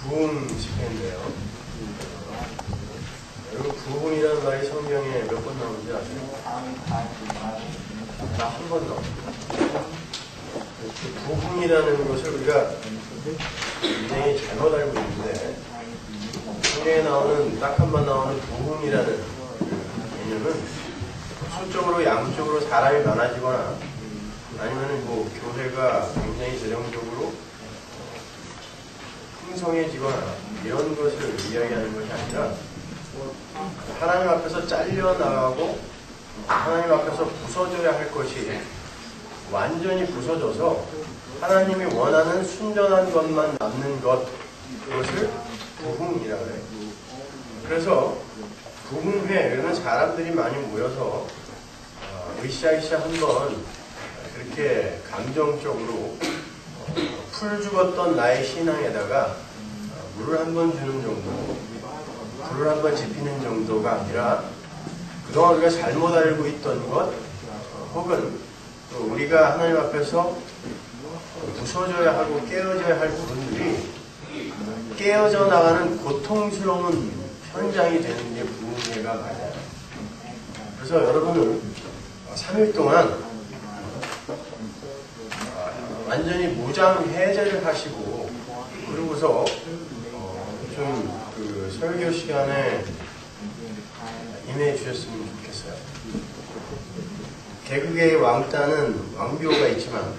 부흥시인데요. 여러분, 부흥이라는 말이 성경에 몇 번 나오는지 아세요? 다 한 번 나옵니다. 부흥이라는 것을 우리가 굉장히 잘못 알고 있는데, 성경에 나오는, 딱 한 번 나오는 부흥이라는 개념은 수적으로, 양적으로 사람이 많아지거나 아니면 뭐 교회가 굉장히 재정적으로 풍성해지거나 이런 것을 이야기하는 것이 아니라 하나님 앞에서 잘려나가고 하나님 앞에서 부서져야 할 것이 완전히 부서져서 하나님이 원하는 순전한 것만 남는 것, 그것을 부흥이라고 해요. 그래서 부흥회, 그러면 사람들이 많이 모여서 으쌰으쌰 한번 그렇게 감정적으로 풀 죽었던 나의 신앙에다가 물을 한 번 주는 정도, 불을 한 번 지피는 정도가 아니라 그동안 우리가 잘못 알고 있던 것, 혹은 또 우리가 하나님 앞에서 부서져야 하고 깨어져야 할 부분들이 깨어져 나가는 고통스러운 현장이 되는 게 부흥회가 맞아요. 그래서 여러분은 3일 동안 완전히 무장 해제를 하시고, 그러고서 좀 그 설교 시간에 임해 주셨으면 좋겠어요. 개그계의 왕따는 왕비호가 있지만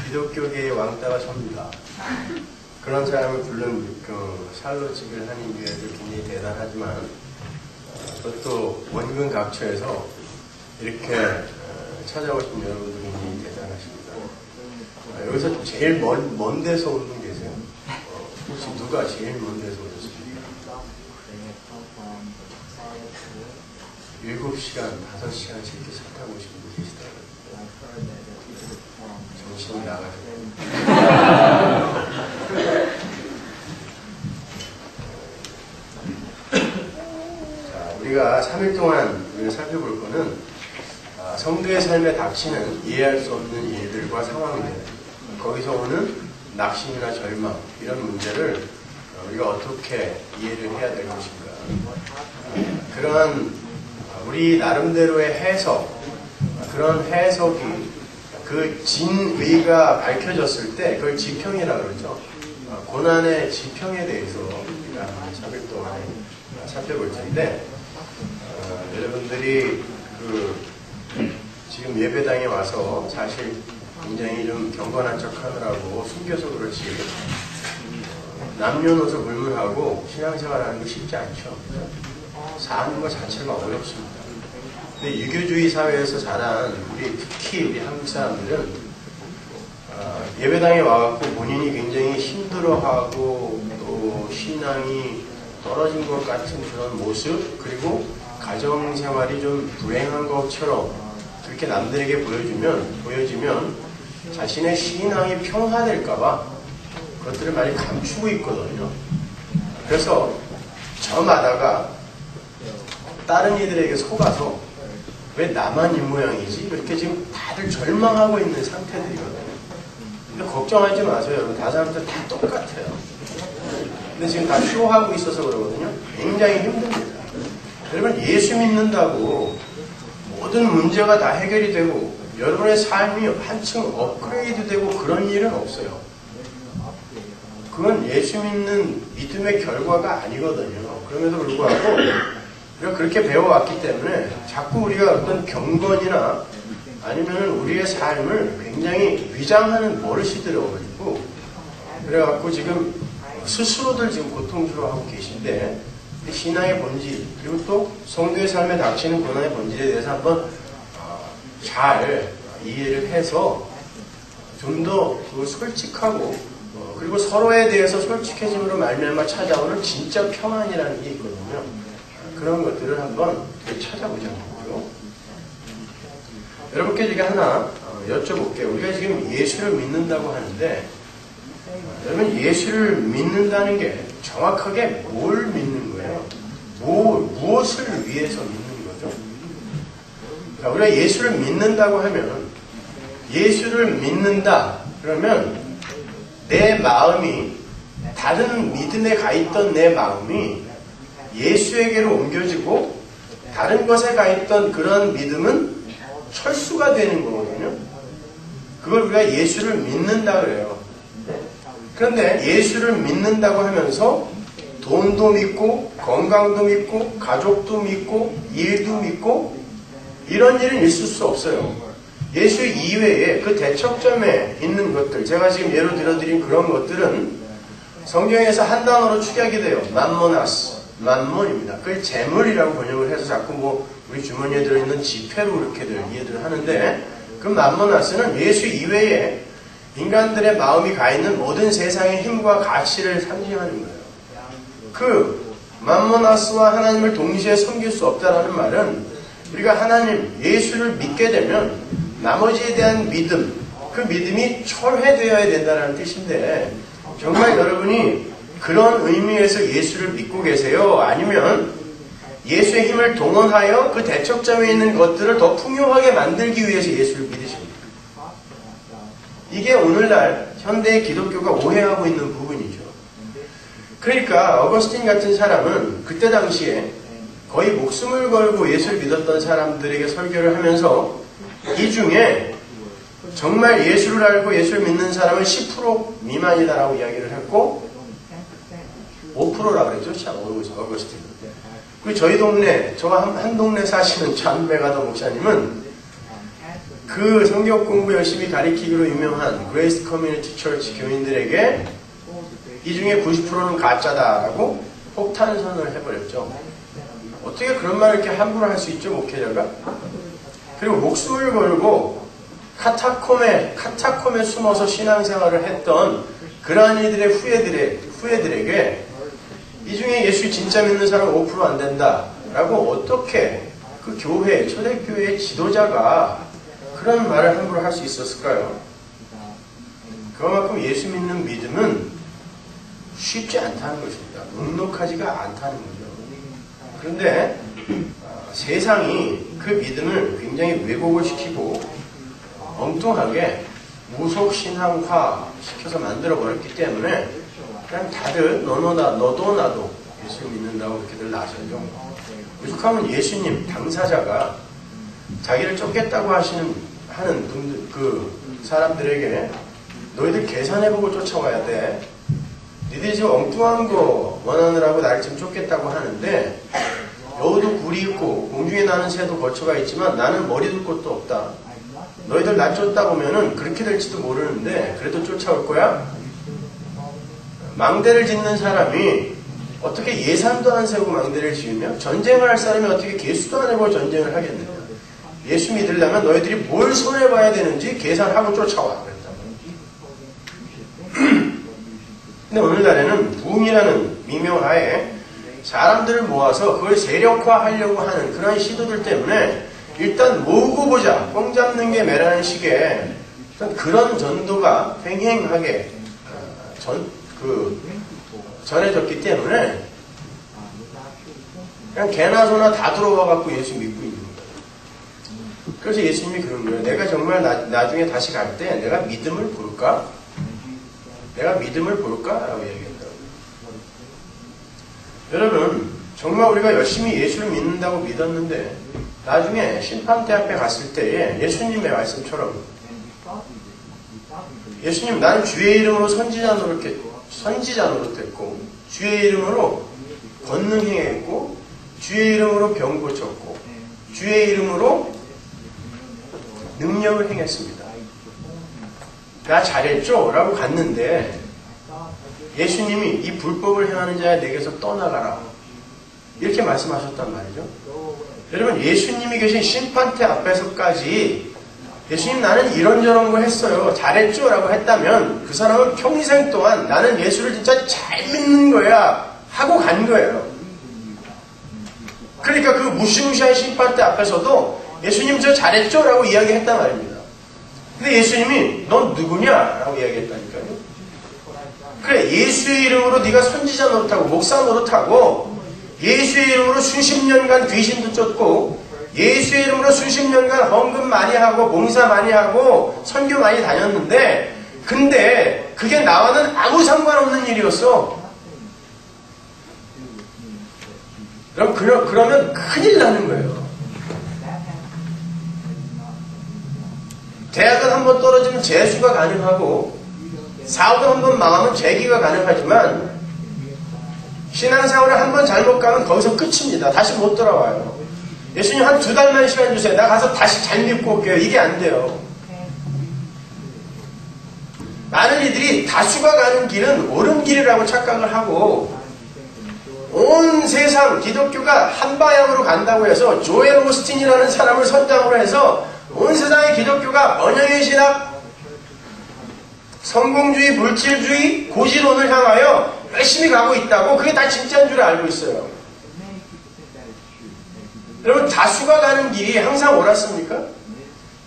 기독교계의 왕따가 접니다. 그런 사람을 부른 그 샬롯집을 하는 교회들 굉장히 대단하지만 그것도 원근 각처에서 이렇게 찾아오신 여러분들 굉장히 대단하십니다. 여기서 제일 먼 데서 온 분 계세요? 혹시 누가 제일 먼 데서 오셨습니까? 7시간, 5시간씩 이렇게 차 타고 오신 분 계시더라고요. 정신이 나가셨어요. 자, 우리가 3일 동안 우리가 살펴볼 거는 성도의 삶에 닥치는 이해할 수 없는 일들과 상황들, 거기서 오는 낙심이나 절망, 이런 문제를 우리가 어떻게 이해를 해야 될 것인가. 그러한 우리 나름대로의 해석, 그런 해석이 그 진의가 밝혀졌을 때 그걸 지평이라고 그러죠. 고난의 지평에 대해서 우리가 3일 동안에 살펴볼 텐데, 여러분들이 지금 예배당에 와서 사실 굉장히 좀 경건한 척 하느라고 숨겨서 그렇지, 남녀노소 불문하고 신앙생활하는 거 쉽지 않죠. 사는 것 자체가 어렵습니다. 근데 유교주의 사회에서 자란 특히 우리 한국 사람들은 예배당에 와갖고 본인이 굉장히 힘들어하고 또 신앙이 떨어진 것 같은 그런 모습, 그리고 가정생활이 좀 불행한 것처럼 그렇게 남들에게 보여지면 자신의 신앙이 평화될까봐 그것들을 많이 감추고 있거든요. 그래서 저마다가 다른 이들에게 속아서 왜 나만 이 모양이지? 이렇게 지금 다들 절망하고 있는 상태들이거든요. 근데 걱정하지 마세요. 여러분, 다른 사람들 다 똑같아요. 근데 지금 다 쇼하고 있어서 그러거든요. 굉장히 힘듭니다. 여러분, 예수 믿는다고 모든 문제가 다 해결이 되고 여러분의 삶이 한층 업그레이드 되고 그런 일은 없어요. 그건 예수 믿는 믿음의 결과가 아니거든요. 그럼에도 불구하고 우리가 그렇게 배워왔기 때문에 자꾸 우리가 어떤 경건이나 아니면 우리의 삶을 굉장히 위장하는 버릇이 들어가지고, 그래갖고 지금 스스로들 지금 고통스러워하고 계신데, 신앙의 본질, 그리고 또 성도의 삶에 닥치는 고난의 본질에 대해서 한번 잘 이해를 해서 좀 더 솔직하고, 그리고 서로에 대해서 솔직해짐으로 말미암아 찾아오는 진짜 평안이라는 게 있거든요. 그런 것들을 한번 찾아보자고요. 여러분께 제가 하나 여쭤볼게요. 우리가 지금 예수를 믿는다고 하는데, 여러분, 예수를 믿는다는 게 정확하게 뭘 믿는 거예요? 무엇을 위해서 믿는 거죠? 그러니까 우리가 예수를 믿는다고 하면, 예수를 믿는다 그러면 내 마음이 다른 믿음에 가 있던 내 마음이 예수에게로 옮겨지고 다른 것에 가 있던 그런 믿음은 철수가 되는 거거든요. 그걸 우리가 예수를 믿는다 그래요. 그런데 예수를 믿는다고 하면서 돈도 믿고 건강도 믿고 가족도 믿고 일도 믿고 이런 일은 있을 수 없어요. 예수 이외에 그 대척점에 있는 것들, 제가 지금 예로 들어드린 그런 것들은 성경에서 한 단어로 축약이 돼요. 맘모나스, 맘몬입니다. 그걸 재물이라고 번역을 해서 자꾸 우리 주머니에 들어있는 지폐로 이렇게들 이해를 하는데, 그 맘모나스는 예수 이외에 인간들의 마음이 가 있는 모든 세상의 힘과 가치를 상징하는 거예요. 그 맘모나스와 하나님을 동시에 섬길 수 없다라는 말은 우리가 하나님, 예수를 믿게 되면 나머지에 대한 믿음, 그 믿음이 철회되어야 된다는 뜻인데, 정말 여러분이 그런 의미에서 예수를 믿고 계세요? 아니면 예수의 힘을 동원하여 그 대척점에 있는 것들을 더 풍요하게 만들기 위해서 예수를 믿으십니까? 이게 오늘날 현대의 기독교가 오해하고 있는 부분이죠. 그러니까 어거스틴 같은 사람은 그때 당시에 거의 목숨을 걸고 예수를 믿었던 사람들에게 설교를 하면서 이 중에 정말 예수를 알고 예수를 믿는 사람은 10% 미만이다라고 이야기를 했고 5%라고 그랬죠. 참 어거스틴. 그리고 저희 동네, 저와 한 동네 사시는 존 메가더 목사님은 그 성경 공부 열심히 가리키기로 유명한 그레이스 커뮤니티 처치 교인들에게 이 중에 90%는 가짜다라고 폭탄 선언을 해버렸죠. 어떻게 그런 말을 이렇게 함부로 할 수 있죠, 목회자가? 그리고 목숨을 걸고 카타콤에 숨어서 신앙생활을 했던 그러한 이들의 후예들에게 이 중에 예수 진짜 믿는 사람 5% 안 된다라고 어떻게 그 교회, 초대교회의 지도자가 그런 말을 함부로 할 수 있었을까요? 그만큼 예수 믿는 믿음은 쉽지 않다는 것입니다. 넉넉하지가 않다는 거죠. 그런데 세상이 그 믿음을 굉장히 왜곡을 시키고 엉뚱하게 무속신앙화 시켜서 만들어버렸기 때문에 그냥 다들 너도 나도 예수 믿는다고 그렇게들 나서죠. 오죽하면 예수님 당사자가 자기를 쫓겠다고 하는 분들, 그 사람들에게 너희들 계산해보고 쫓아와야 돼. 니들이 지금 엉뚱한 거 원하느라고 나를 지금 쫓겠다고 하는데 여우도 굴이 있고 공중에 나는 새도 거처가 있지만 나는 머리 둘 곳도 없다. 너희들 나 쫓다 보면은 그렇게 될지도 모르는데 그래도 쫓아올 거야? 망대를 짓는 사람이 어떻게 예산도 안 세우고 망대를 지으며 전쟁을 할 사람이 어떻게 개수도 안 해보고 전쟁을 하겠느냐. 예수 믿으려면 너희들이 뭘 손해봐야 되는지 계산하고 쫓아와. 근데 오늘날에는 부흥이라는 미명하에 사람들을 모아서 그걸 세력화하려고 하는 그런 시도들 때문에 일단 모으고 보자, 뽕 잡는 게 매라는 식의 그런 전도가 횡행하게 전해졌기 때문에 그냥 개나 소나 다 들어와갖고 예수 믿고 있는 거예요. 그래서 예수님이 그런 거예요. 내가 정말 나중에 다시 갈 때 내가 믿음을 볼까? 내가 믿음을 볼까? 라고 얘기했더라고요. 여러분, 정말 우리가 열심히 예수를 믿는다고 믿었는데 나중에 심판대 앞에 갔을 때에 예수님의 말씀처럼 예수님, 나는 주의 이름으로 선지자 노릇했고 주의 이름으로 권능 행했고 주의 이름으로 병 고쳤고 주의 이름으로 능력을 행했습니다. 나 잘했죠? 라고 갔는데 예수님이 이 불법을 행하는 자야 내게서 떠나가라 이렇게 말씀하셨단 말이죠. 여러분, 예수님이 계신 심판대 앞에서까지 예수님 나는 이런저런 거 했어요, 잘했죠? 라고 했다면 그 사람은 평생 동안 나는 예수를 진짜 잘 믿는 거야 하고 간 거예요. 그러니까 그 무시무시한 심판대 앞에서도 예수님 저 잘했죠? 라고 이야기했단 말입니다. 근데 예수님이 넌 누구냐? 라고 이야기했다니까요. 그래, 예수의 이름으로 네가 선지자 노릇하고 목사 노릇하고 예수의 이름으로 수십 년간 귀신도 쫓고 예수의 이름으로 수십 년간 헌금 많이 하고 봉사 많이 하고 선교 많이 다녔는데 근데 그게 나와는 아무 상관없는 일이었어. 그러면 큰일 나는 거예요. 대학은 한번 떨어지면 재수가 가능하고 사업을 한번 망하면 재기가 가능하지만 신앙생활을 한번 잘못 가면 거기서 끝입니다. 다시 못 돌아와요. 예수님 한 2달만 시간 주세요. 나 가서 다시 잘 믿고 올게요. 이게 안 돼요. 많은 이들이 다수가 가는 길은 옳은 길이라고 착각을 하고 온 세상 기독교가 한 방향으로 간다고 해서 조엘 오스틴이라는 사람을 선장으로 해서 온 세상의 기독교가 번영의 신학, 성공주의, 물질주의, 고지론을 향하여 열심히 가고 있다고 그게 다 진짜인 줄 알고 있어요. 여러분 다수가 가는 길이 항상 옳았습니까?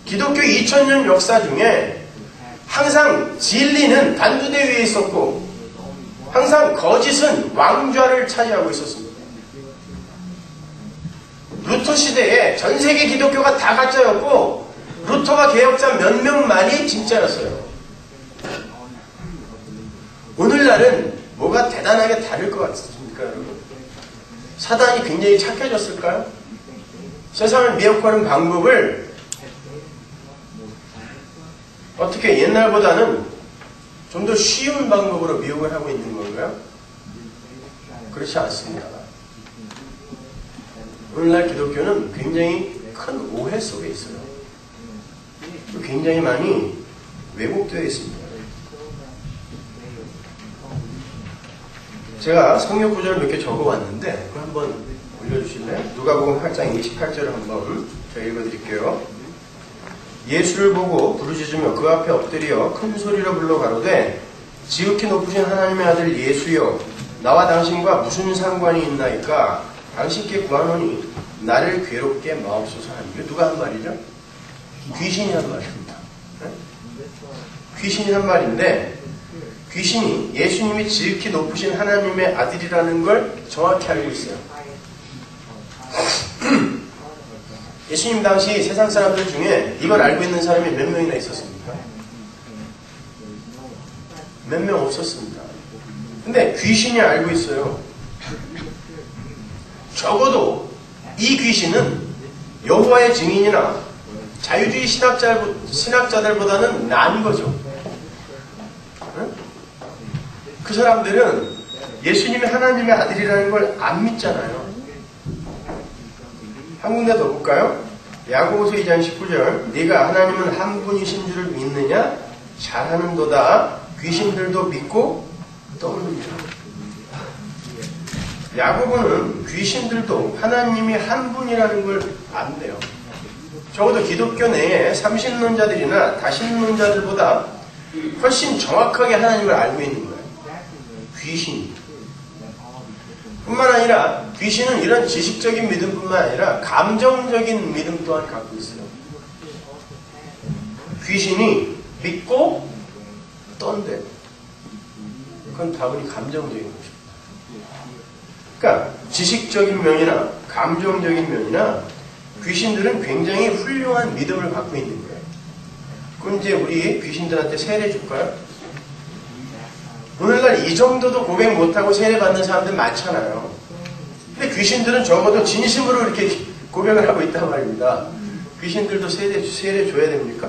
기독교 2000년 역사 중에 항상 진리는 단두대 위에 있었고 항상 거짓은 왕좌를 차지하고 있었습니다. 루터 시대에 전 세계 기독교가 다 가짜였고 루터가 개혁자 몇 명만이 진짜였어요. 오늘날은 뭐가 대단하게 다를 것 같습니까, 여러분? 사단이 굉장히 착해졌을까요? 세상을 미혹하는 방법을 어떻게 옛날보다는 좀 더 쉬운 방법으로 미혹을 하고 있는 건가요? 그렇지 않습니다. 오늘날 기독교는 굉장히 큰 오해 속에 있어요. 굉장히 많이 왜곡되어 있습니다. 제가 성경 구절을 몇 개 적어왔는데 그거 한번 올려주실래요? 누가복음 8장 28절을 한번 제가 읽어드릴게요. 예수를 보고 부르짖으며 그 앞에 엎드려 큰 소리로 불러 가로되 지극히 높으신 하나님의 아들 예수여 나와 당신과 무슨 상관이 있나이까 당신께 구하노니 나를 괴롭게 마옵소서 하니. 이거 누가 한 말이죠? 귀신이 한 말입니다. 네? 귀신이 한 말인데 귀신이 예수님이 지극히 높으신 하나님의 아들이라는 걸 정확히 알고 있어요. 예수님 당시 세상 사람들 중에 이걸 알고 있는 사람이 몇 명이나 있었습니까? 몇 명 없었습니다. 근데 귀신이 알고 있어요. 적어도 이 귀신은 여호와의 증인이나 자유주의 신학자들보다는 나은 거죠. 응? 그 사람들은 예수님이 하나님의 아들이라는 걸 안 믿잖아요. 한 군데 더 볼까요? 야고보서 2장 19절 네가 하나님은 한 분이신 줄을 믿느냐? 잘하는도다. 귀신들도 믿고 떠오릅니다. 야고보는 귀신들도 하나님이 한 분이라는 걸 안대요. 적어도 기독교 내에 삼신론자들이나 다신론자들보다 훨씬 정확하게 하나님을 알고 있는 거예요. 귀신이. 뿐만 아니라 귀신은 이런 지식적인 믿음뿐만 아니라 감정적인 믿음 또한 갖고 있어요. 귀신이 믿고 떤대요. 그건 다분히 감정적인 것입니다. 그러니까 지식적인 면이나 감정적인 면이나 귀신들은 굉장히 훌륭한 믿음을 갖고 있는 거예요. 그럼 이제 우리 귀신들한테 세례 줄까요? 오늘날 이 정도도 고백 못하고 세례 받는 사람들 많잖아요. 근데 귀신들은 적어도 진심으로 이렇게 고백을 하고 있단 말입니다. 귀신들도 세례 줘야 됩니까?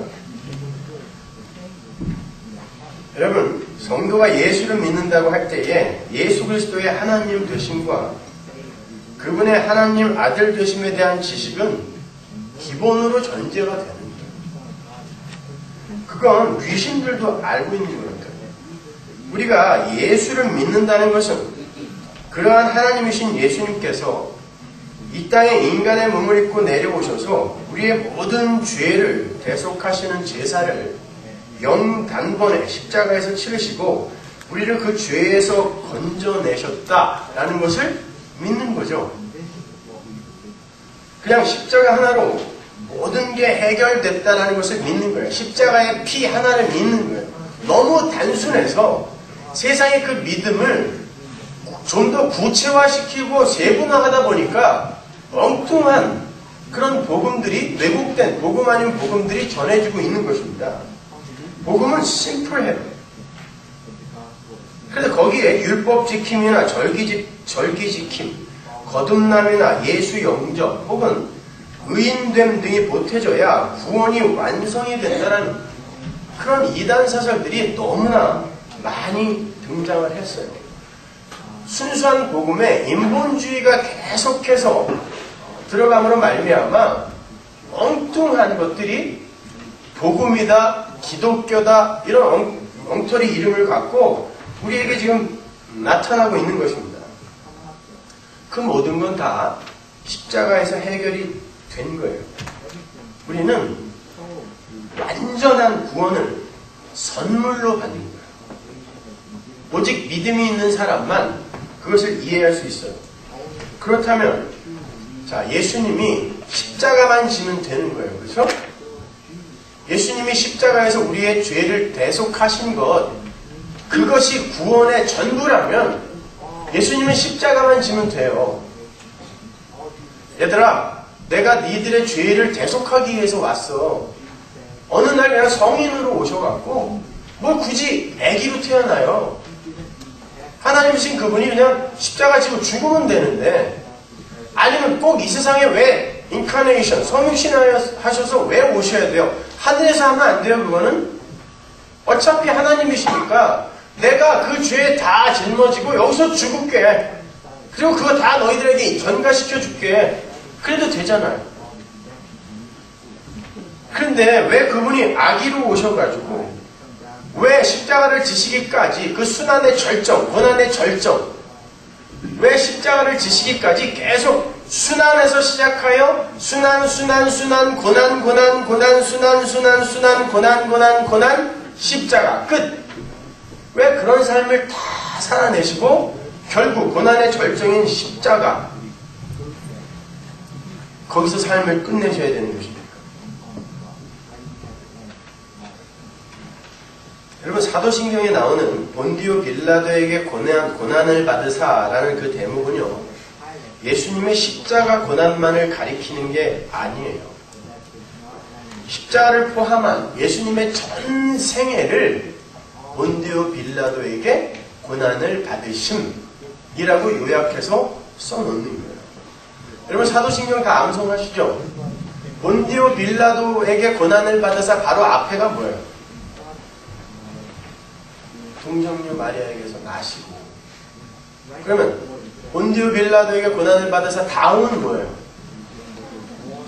여러분, 성도가 예수를 믿는다고 할 때에 예수 그리스도의 하나님 되심과 그분의 하나님 아들 되심에 대한 지식은 기본으로 전제가 되는 거예요. 그건 귀신들도 알고 있는 거니까요. 우리가 예수를 믿는다는 것은 그러한 하나님이신 예수님께서 이 땅에 인간의 몸을 입고 내려오셔서 우리의 모든 죄를 대속하시는 제사를 영단번에 십자가에서 치르시고 우리를 그 죄에서 건져내셨다라는 것을 믿는 거죠. 그냥 십자가 하나로 모든 게 해결됐다라는 것을 믿는 거예요. 십자가의 피 하나를 믿는 거예요. 너무 단순해서 세상의 그 믿음을 좀 더 구체화시키고 세분화하다 보니까 엉뚱한 그런 복음들이 왜곡된 복음 아닌 복음들이 전해지고 있는 것입니다. 복음은 심플해요. 그래서 거기에 율법 지킴이나 절기 지킴, 거듭남이나 예수 영접 혹은 의인됨 등이 보태져야 구원이 완성이 된다는 그런 이단 사설들이 너무나 많이 등장을 했어요. 순수한 복음에 인본주의가 계속해서 들어감으로 말미암아 엉뚱한 것들이 복음이다, 기독교다 이런 엉터리 이름을 갖고 우리에게 지금 나타나고 있는 것입니다. 그 모든 건 다 십자가에서 해결이 된 거예요. 우리는 완전한 구원을 선물로 받는 거예요. 오직 믿음이 있는 사람만 그것을 이해할 수 있어요. 그렇다면 자, 예수님이 십자가만 지면 되는 거예요. 그렇죠? 예수님이 십자가에서 우리의 죄를 대속하신 것, 그것이 구원의 전부라면 예수님은 십자가만 지면 돼요. 얘들아, 내가 니들의 죄를 대속하기 위해서 왔어. 어느 날 그냥 성인으로 오셔갖고 뭘 굳이 아기로 태어나요. 하나님이신 그분이 그냥 십자가 지고 죽으면 되는데, 아니면 꼭 이 세상에 왜 인카네이션, 성육신하셔서 왜 오셔야 돼요? 하늘에서 하면 안 돼요. 그거는 어차피 하나님이시니까 내가 그 죄에 다 짊어지고 여기서 죽을게. 그리고 그거 다 너희들에게 전가시켜 줄게. 그래도 되잖아요. 그런데 왜 그분이 아기로 오셔가지고 왜 십자가를 지시기까지 그 순환의 절정, 고난의 절정, 왜 십자가를 지시기까지 계속 순환에서 시작하여 순환, 고난, 고난, 십자가 끝. 왜 그런 삶을 다 살아내시고 결국 고난의 절정인 십자가, 거기서 삶을 끝내셔야 되는 것입니까? 여러분, 사도신경에 나오는 본디오 빌라도에게 고난을 받으사라는 그 대목은요, 예수님의 십자가 고난만을 가리키는 게 아니에요. 십자가를 포함한 예수님의 전 생애를 본디오 빌라도에게 고난을 받으심이라고 요약해서 써놓는 거예요. 여러분, 사도신경 다 암송하시죠? 본디오 빌라도에게 고난을 받으사 바로 앞에가 뭐예요? 동정녀 마리아에게서 나시고. 그러면 본디오 빌라도에게 고난을 받아서 다음은 뭐예요?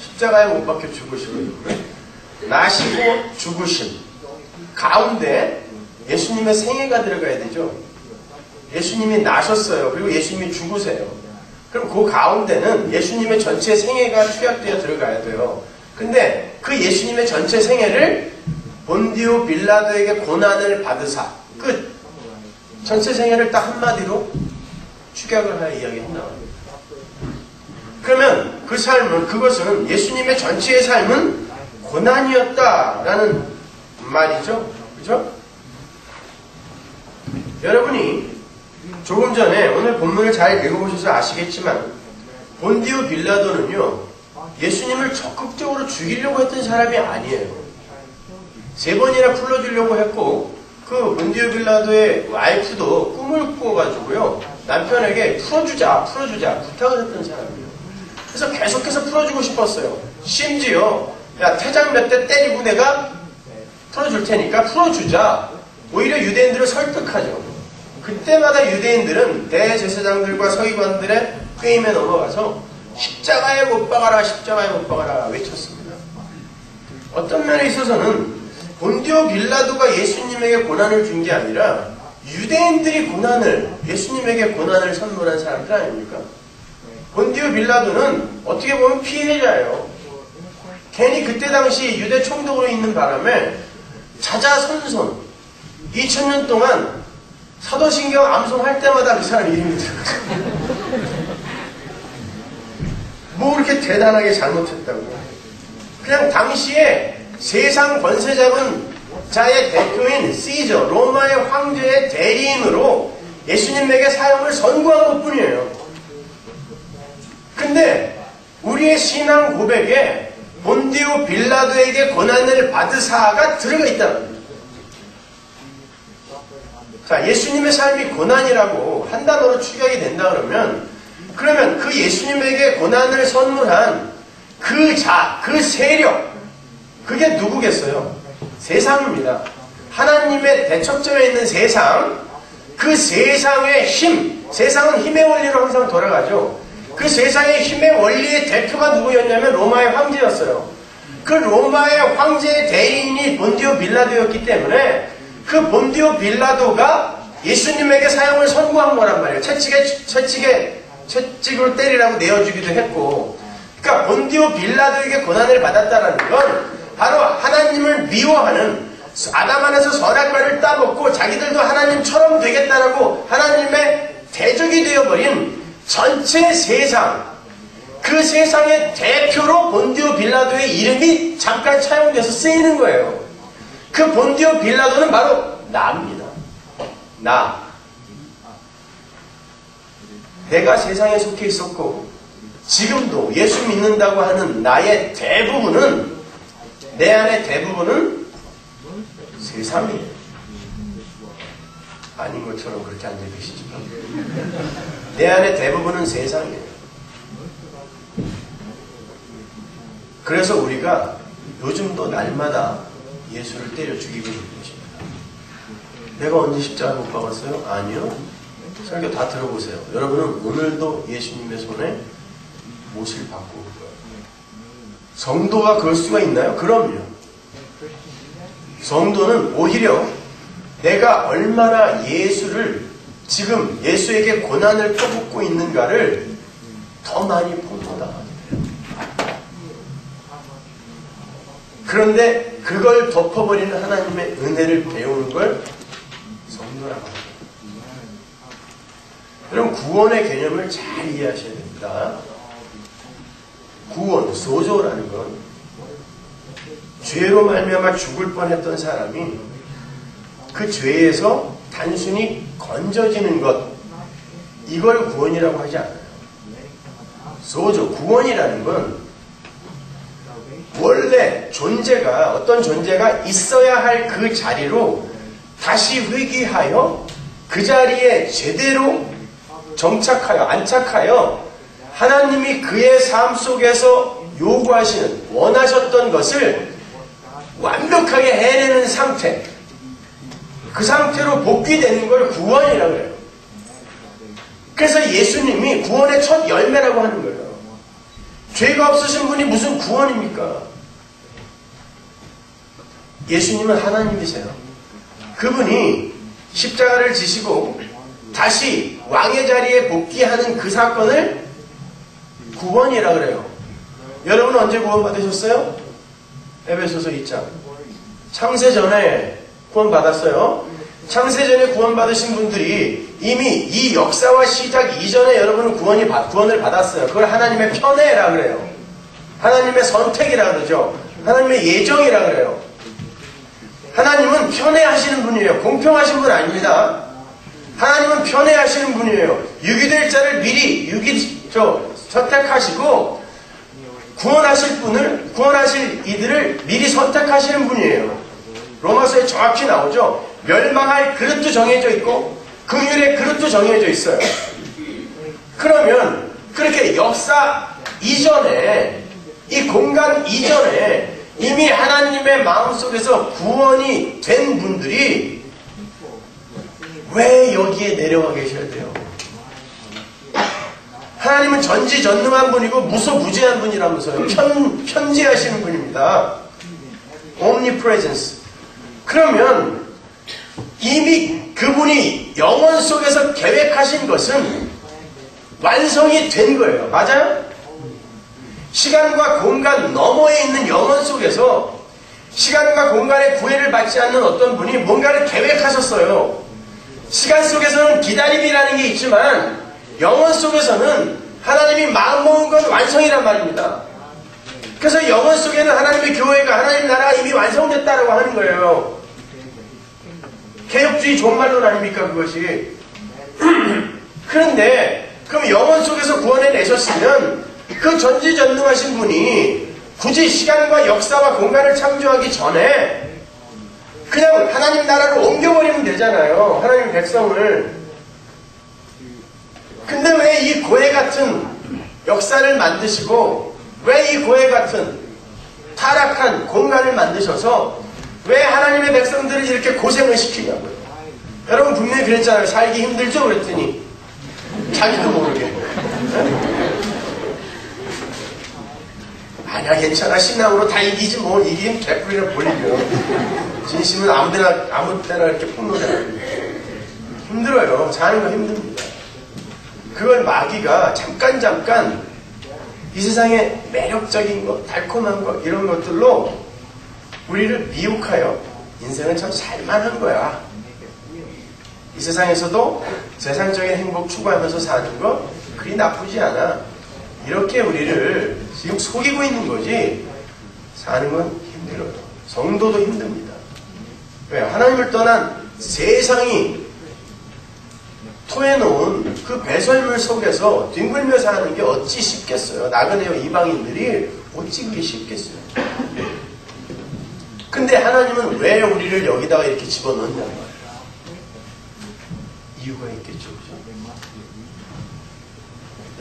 십자가에 못 박혀 죽으시고 나시고 죽으심. 가운데 예수님의 생애가 들어가야 되죠. 예수님이 나셨어요. 그리고 예수님이 죽으세요. 그럼 그 가운데는 예수님의 전체 생애가 투약되어 들어가야 돼요. 근데 그 예수님의 전체 생애를 본디오 빌라도에게 고난을 받으사 끝. 전체 생애를 딱 한마디로 축약을 하여 이야기했나. 그러면 그 삶은, 그것은 예수님의 전체의 삶은 고난이었다라는 말이죠. 그죠? 여러분이 조금 전에 오늘 본문을 잘 읽어보셔서 아시겠지만 본디오 빌라도는요, 예수님을 적극적으로 죽이려고 했던 사람이 아니에요. 3번이나 풀어주려고 했고, 그 본디오 빌라도의 와이프도 꿈을 꾸어가지고요, 남편에게 풀어주자 부탁을 했던 사람이에요. 그래서 계속해서 풀어주고 싶었어요. 심지어 야, 태장 몇 대 때리고 내가 풀어줄 테니까 풀어주자. 오히려 유대인들을 설득하죠. 그때마다 유대인들은 대제사장들과 서기관들의 회임에 넘어가서 십자가에 못 박아라, 십자가에 못 박아라 외쳤습니다. 어떤 면에 있어서는 본디오 빌라도가 예수님에게 고난을 준 게 아니라 유대인들이 예수님에게 고난을 선물한 사람들 아닙니까? 본디오 빌라도는 어떻게 보면 피해자예요. 괜히 그때 당시 유대 총독으로 있는 바람에 자자손손 2000년 동안 사도신경 암송할 때마다 그 사람 이름이 들어가요. 뭐 그렇게 대단하게 잘못했다고. 그냥 당시에 세상 권세 잡은 자의 대표인 시저, 로마의 황제의 대리인으로 예수님에게 사형을 선고한 것 뿐이에요. 근데 우리의 신앙 고백에 본디오 빌라도에게 고난을 받으사가 들어가 있다는 거예요. 자, 예수님의 삶이 고난이라고 한 단어로 축약이 된다 그러면 그 예수님에게 고난을 선물한 그 세력, 그게 누구겠어요? 세상입니다. 하나님의 대척점에 있는 세상, 그 세상의 힘, 세상은 힘의 원리로 항상 돌아가죠. 그 세상의 힘의 원리의 대표가 누구였냐면 로마의 황제였어요. 그 로마의 황제의 대리인이 본디오 빌라도였기 때문에 그 본디오 빌라도가 예수님에게 사형을 선고한 거란 말이에요. 채찍으로 때리라고 내어주기도 했고, 그러니까 본디오 빌라도에게 고난을 받았다는 건 바로 하나님을 미워하는, 아담 안에서 선악과를 따먹고 자기들도 하나님처럼 되겠다라고 하나님의 대적이 되어버린 전체 세상, 그 세상의 대표로 본디오 빌라도의 이름이 잠깐 차용돼서 쓰이는 거예요. 그 본디오 빌라도는 바로 나입니다. 내가 세상에 속해 있었고 지금도 예수 믿는다고 하는 나의 대부분은, 내 안의 대부분은 세상이에요. 아닌 것처럼 그렇게 앉아 계시지만 내 안의 대부분은 세상이에요. 그래서 우리가 요즘도 날마다 예수를 때려 죽이고 있는 것입니다. 내가 언제 십자가 못 박았어요? 아니요. 설교 다 들어보세요. 여러분은 오늘도 예수님의 손에 못을 받고, 성도가 그럴 수가 있나요? 그럼요. 성도는 오히려 내가 얼마나 예수를, 지금 예수에게 고난을 퍼붓고 있는가를 더 많이 본보다. 그런데 그걸 덮어버리는 하나님의 은혜를 배우는 걸 성도라고 합니다. 여러분, 구원의 개념을 잘 이해하셔야 됩니다. 구원, 소조라는 건 죄로 말미암아 죽을 뻔했던 사람이 그 죄에서 단순히 건져지는 것, 이걸 구원이라고 하지 않아요. 소조, 구원이라는 건 원래 존재가, 어떤 존재가 있어야 할 그 자리로 다시 회귀하여 그 자리에 제대로 정착하여, 안착하여 하나님이 그의 삶 속에서 요구하시는, 원하셨던 것을 완벽하게 해내는 상태, 그 상태로 복귀되는 걸 구원이라고 해요. 그래서 예수님이 구원의 첫 열매라고 하는 거예요. 죄가 없으신 분이 무슨 구원입니까? 예수님은 하나님이세요. 그분이 십자가를 지시고 다시 왕의 자리에 복귀하는 그 사건을 구원이라고 그래요. 여러분 언제 구원받으셨어요? 에베소서 2장. 창세전에 구원받았어요. 창세전에 구원받으신 분들이 이미 이 역사와 시작 이전에 여러분은 구원을 받았어요. 그걸 하나님의 편애라 그래요. 하나님의 선택이라 그러죠. 하나님의 예정이라 그래요. 하나님은 편애하시는 분이에요. 공평하신 분 아닙니다. 하나님은 편애하시는 분이에요. 유기될 자를 미리 선택하시고 구원하실 이들을 미리 선택하시는 분이에요. 로마서에 정확히 나오죠. 멸망할 그릇도 정해져 있고 긍휼의 그릇도 정해져 있어요. 그러면 그렇게 역사 이전에, 이 공간 이전에 이미 하나님의 마음속에서 구원이 된 분들이 왜 여기에 내려와 계셔야 돼요? 하나님은 전지전능한 분이고 무소부재한 분이라면서요. 편지하시는 분입니다. omnipresence. 그러면 이미 그분이 영원 속에서 계획하신 것은 완성이 된 거예요. 맞아요? 시간과 공간 너머에 있는 영원 속에서 시간과 공간의 구애를 받지 않는 어떤 분이 뭔가를 계획하셨어요. 시간 속에서는 기다림이라는 게 있지만 영원 속에서는 하나님이 마음먹은 건 완성이란 말입니다. 그래서 영원 속에는 하나님의 교회가, 하나님 나라가 이미 완성됐다라고 하는 거예요. 개혁주의 종말론 아닙니까 그것이. 그런데 그럼 영원 속에서 구원해 내셨으면 그 전지전능하신 분이 굳이 시간과 역사와 공간을 창조하기 전에 그냥 하나님 나라로 옮겨버리면 되잖아요. 하나님 백성을. 근데 왜 이 고해 같은 역사를 만드시고 왜 이 고해 같은 타락한 공간을 만드셔서 왜 하나님의 백성들을 이렇게 고생을 시키냐고요. 여러분 분명히 그랬잖아요. 살기 힘들죠? 그랬더니 자기도 모르게. 아니야 괜찮아 신앙으로 다 이기지 뭐 이기면 개뿔이나 볼리고요. 진심은 아무 때나 이렇게 폭로해요. 힘들어요. 사는 거 힘듭니다. 그걸 마귀가 잠깐 이 세상의 매력적인 것, 달콤한 것 이런 것들로 우리를 미혹하여 인생은 참 살만한 거야. 이 세상에서도 세상적인 행복 추구하면서 사는 거 그리 나쁘지 않아. 이렇게 우리를 지금 속이고 있는 거지 사는 건 힘들어요. 성도도 힘듭니다. 왜? 하나님을 떠난 세상이 토해놓은 그 배설물 속에서 뒹굴며 사는 게 어찌 쉽겠어요. 나그네와 이방인들이 어찌 그게 쉽겠어요. 근데 하나님은 왜 우리를 여기다가 이렇게 집어넣느냐 말이에요. 이유가 있겠죠. 그죠?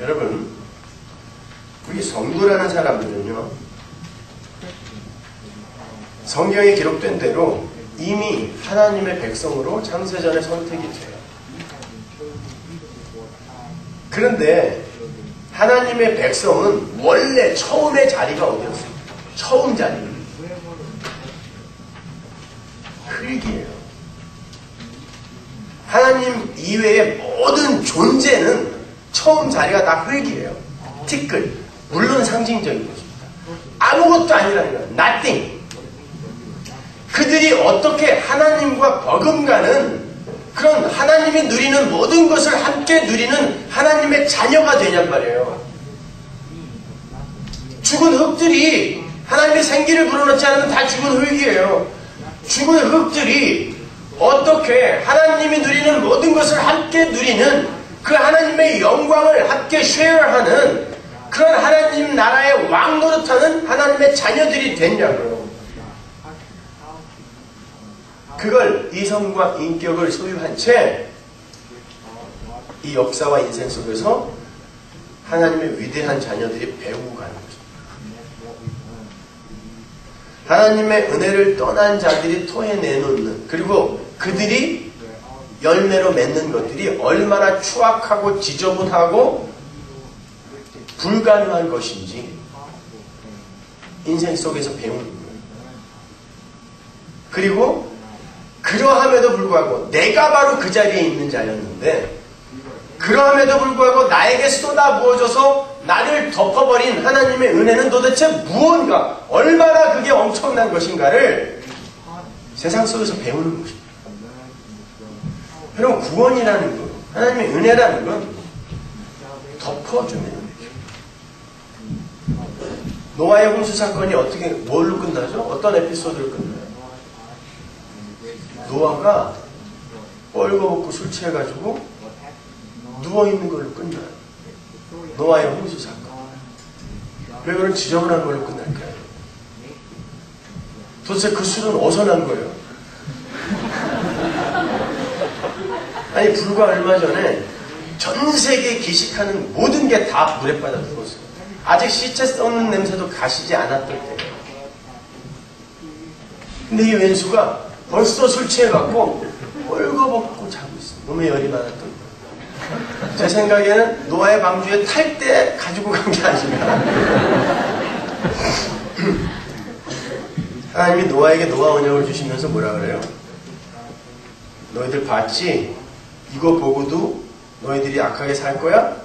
여러분 우리 성도라는 사람들은요 성경에 기록된 대로 이미 하나님의 백성으로 창세전에 선택이 돼요. 그런데 하나님의 백성은 원래 처음의 자리가 어디였어요? 처음 자리 흙이에요. 하나님 이외의 모든 존재는 처음 자리가 다 흙이에요. 티끌. 물론 상징적인 것입니다. 아무것도 아니라는 거예요. Nothing. 그들이 어떻게 하나님과 버금가는 그런 하나님이 누리는 모든 것을 함께 누리는 하나님의 자녀가 되냔 말이에요. 죽은 흙들이 하나님의 생기를 불어넣지 않으면 다 죽은 흙이에요. 죽은 흙들이 어떻게 하나님이 누리는 모든 것을 함께 누리는 그 하나님의 영광을 함께 쉐어하는 그런 하나님 나라의 왕 노릇하는 하나님의 자녀들이 됐냐고요. 그걸 이성과 인격을 소유한 채 이 역사와 인생 속에서 하나님의 위대한 자녀들이 배우고 가는 거죠. 하나님의 은혜를 떠난 자들이 토해내놓는 그리고 그들이 열매로 맺는 것들이 얼마나 추악하고 지저분하고 불가능한 것인지 인생 속에서 배우는 거예요. 그리고 그러함에도 불구하고 내가 바로 그 자리에 있는 자였는데 그러함에도 불구하고 나에게 쏟아 부어져서 나를 덮어버린 하나님의 은혜는 도대체 무언가 얼마나 그게 엄청난 것인가를 세상 속에서 배우는 것입니다. 여러분 구원이라는 것 하나님의 은혜라는 건 덮어주는 은혜죠. 노아의 홍수 사건이 어떻게 뭘로 끝나죠? 어떤 에피소드를 끝나요? 노아가 뻘거벗고 술 취해가지고 누워있는 걸로 끝나요. 노아의 홍수 사건. 왜 그런 지저분한 걸로 끝날까요? 도대체 그 술은 어디서 난 거예요? 아니 불과 얼마 전에 전 세계 기식하는 모든 게 다 물에 빠져 죽었어요. 아직 시체 썩는 냄새도 가시지 않았던 때예요. 근데 이 왼수가 벌써 술 취해갖고 뻘거벗고 자고 있어요. 몸에 열이 많았던 거예요. 제 생각에는 노아의 방주에 탈 때 가지고 간 게 아닌가. 하나님이 노아에게 노아 언약을 주시면서 뭐라 그래요? 너희들 봤지? 이거 보고도 너희들이 악하게 살 거야?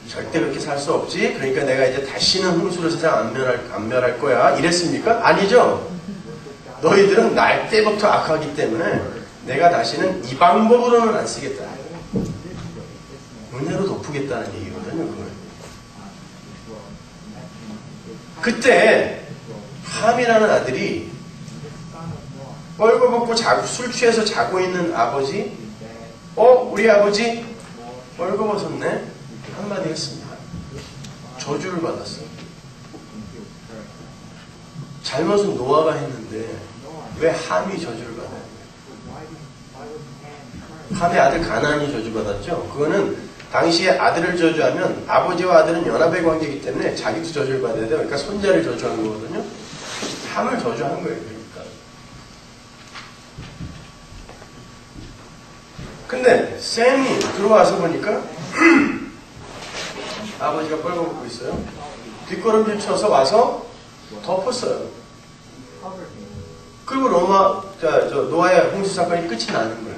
절대 그렇게 살 수 없지? 그러니까 내가 이제 다시는 홍수로 세상 안 멸할 거야. 이랬습니까? 아니죠? 너희들은 날 때부터 악하기 때문에 내가 다시는 이 방법으로는 안 쓰겠다. 은혜로 덮으겠다는 얘기거든요. 그걸. 그때 함이라는 아들이 뻘거벗고 술 취해서 자고 있는 아버지 우리 아버지 뻘거벗었네? 한마디 했습니다. 저주를 받았어요. 잘못은 노아가 했는데 왜 함이 저주를 받아요? 함의 아들 가나안이 저주받았죠. 그거는 당시에 아들을 저주하면 아버지와 아들은 연합의 관계이기 때문에 자기도 저주를 받아야 돼요. 그러니까 손자를 저주하는 거거든요. 함을 저주하는 거예요. 그러니까. 근데 샘이 들어와서 보니까 아버지가 뻘거벗고 있어요. 뒷걸음질 쳐서 와서 덮었어요. 그리고 노아의 홍수 사건이 끝이 나는 거예요.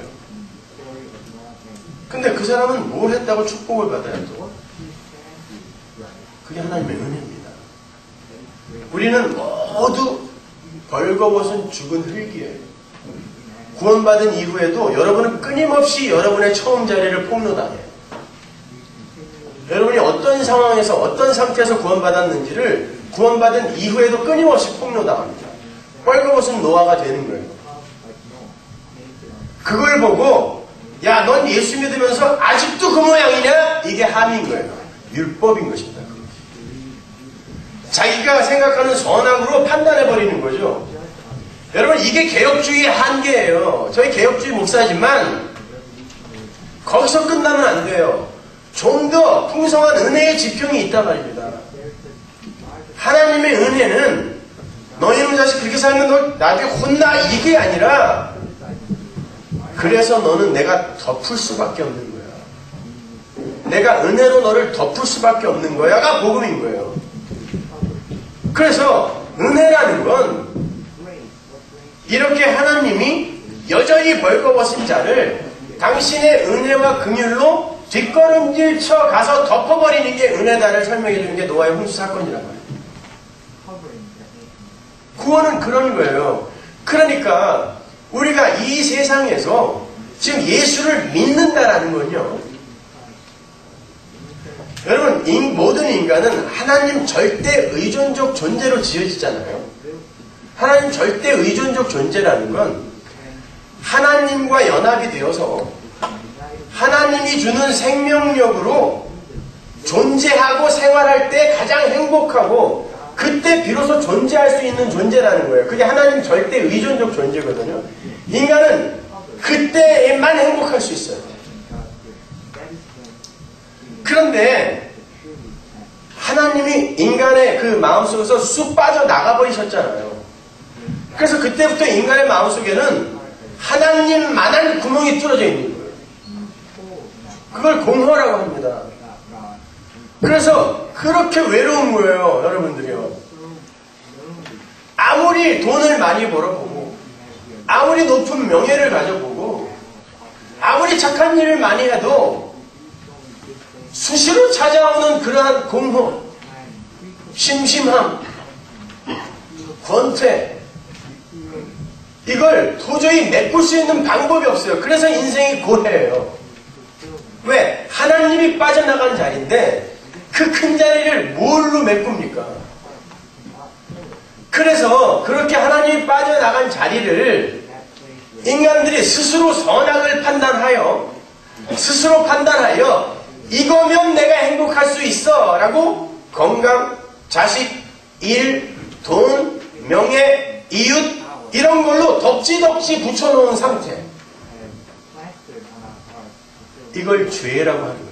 근데 그 사람은 뭘 했다고 축복을 받아야 또? 그게 하나님의 은혜입니다. 우리는 모두 벌거벗은 죽은 흙이에요. 구원받은 이후에도 여러분은 끊임없이 여러분의 처음 자리를 폭로당해요. 여러분이 어떤 상황에서 어떤 상태에서 구원받았는지를 구원받은 이후에도 끊임없이 폭로당합니다. 벌거벗은 노아가 되는 거예요. 그걸 보고 야, 넌 예수 믿으면서 아직도 그 모양이냐? 이게 함인 거예요. 율법인 것입니다. 자기가 생각하는 선악으로 판단해버리는 거죠. 여러분, 이게 개혁주의의 한계예요. 저희 개혁주의 목사지만 거기서 끝나면 안 돼요. 좀 더 풍성한 은혜의 지평이 있단 말입니다. 하나님의 은혜는 너희는 자식 그렇게 살면 너 나중에 혼나 이게 아니라 그래서 너는 내가 덮을 수밖에 없는 거야. 내가 은혜로 너를 덮을 수밖에 없는 거야가 복음인 거예요. 그래서 은혜라는 건 이렇게 하나님이 여전히 벌거벗은 자를 당신의 은혜와 긍휼로 뒷걸음질 쳐 가서 덮어버리는 게 은혜다를 설명해 주는 게 노아의 홍수 사건이란 말이에요. 구원은 그런 거예요. 그러니까 우리가 이 세상에서 지금 예수를 믿는다라는 건요. 여러분, 모든 인간은 하나님 절대 의존적 존재로 지어지잖아요. 하나님 절대 의존적 존재라는 건 하나님과 연합이 되어서 하나님이 주는 생명력으로 존재하고 생활할 때 가장 행복하고 그때 비로소 존재할 수 있는 존재라는 거예요. 그게 하나님 절대 의존적 존재거든요. 인간은 그때에만 행복할 수 있어요. 그런데 하나님이 인간의 그 마음속에서 쑥 빠져나가버리셨잖아요. 그래서 그때부터 인간의 마음속에는 하나님만한 구멍이 뚫어져 있는 거예요. 그걸 공허라고 합니다. 그래서 그렇게 외로운 거예요, 여러분들이요. 아무리 돈을 많이 벌어보고 아무리 높은 명예를 가져보고 아무리 착한 일을 많이 해도 수시로 찾아오는 그러한 공허, 심심함, 권태, 이걸 도저히 메꿀 수 있는 방법이 없어요. 그래서 인생이 고해요. 왜? 하나님이 빠져나간 자리인데 그 큰 자리를 뭘로 메꿉니까? 그래서 그렇게 하나님이 빠져나간 자리를 인간들이 스스로 선악을 판단하여 이거면 내가 행복할 수 있어 라고 건강, 자식, 일, 돈, 명예, 이웃 이런 걸로 덕지덕지 붙여놓은 상태, 이걸 죄라고 하는 거죠.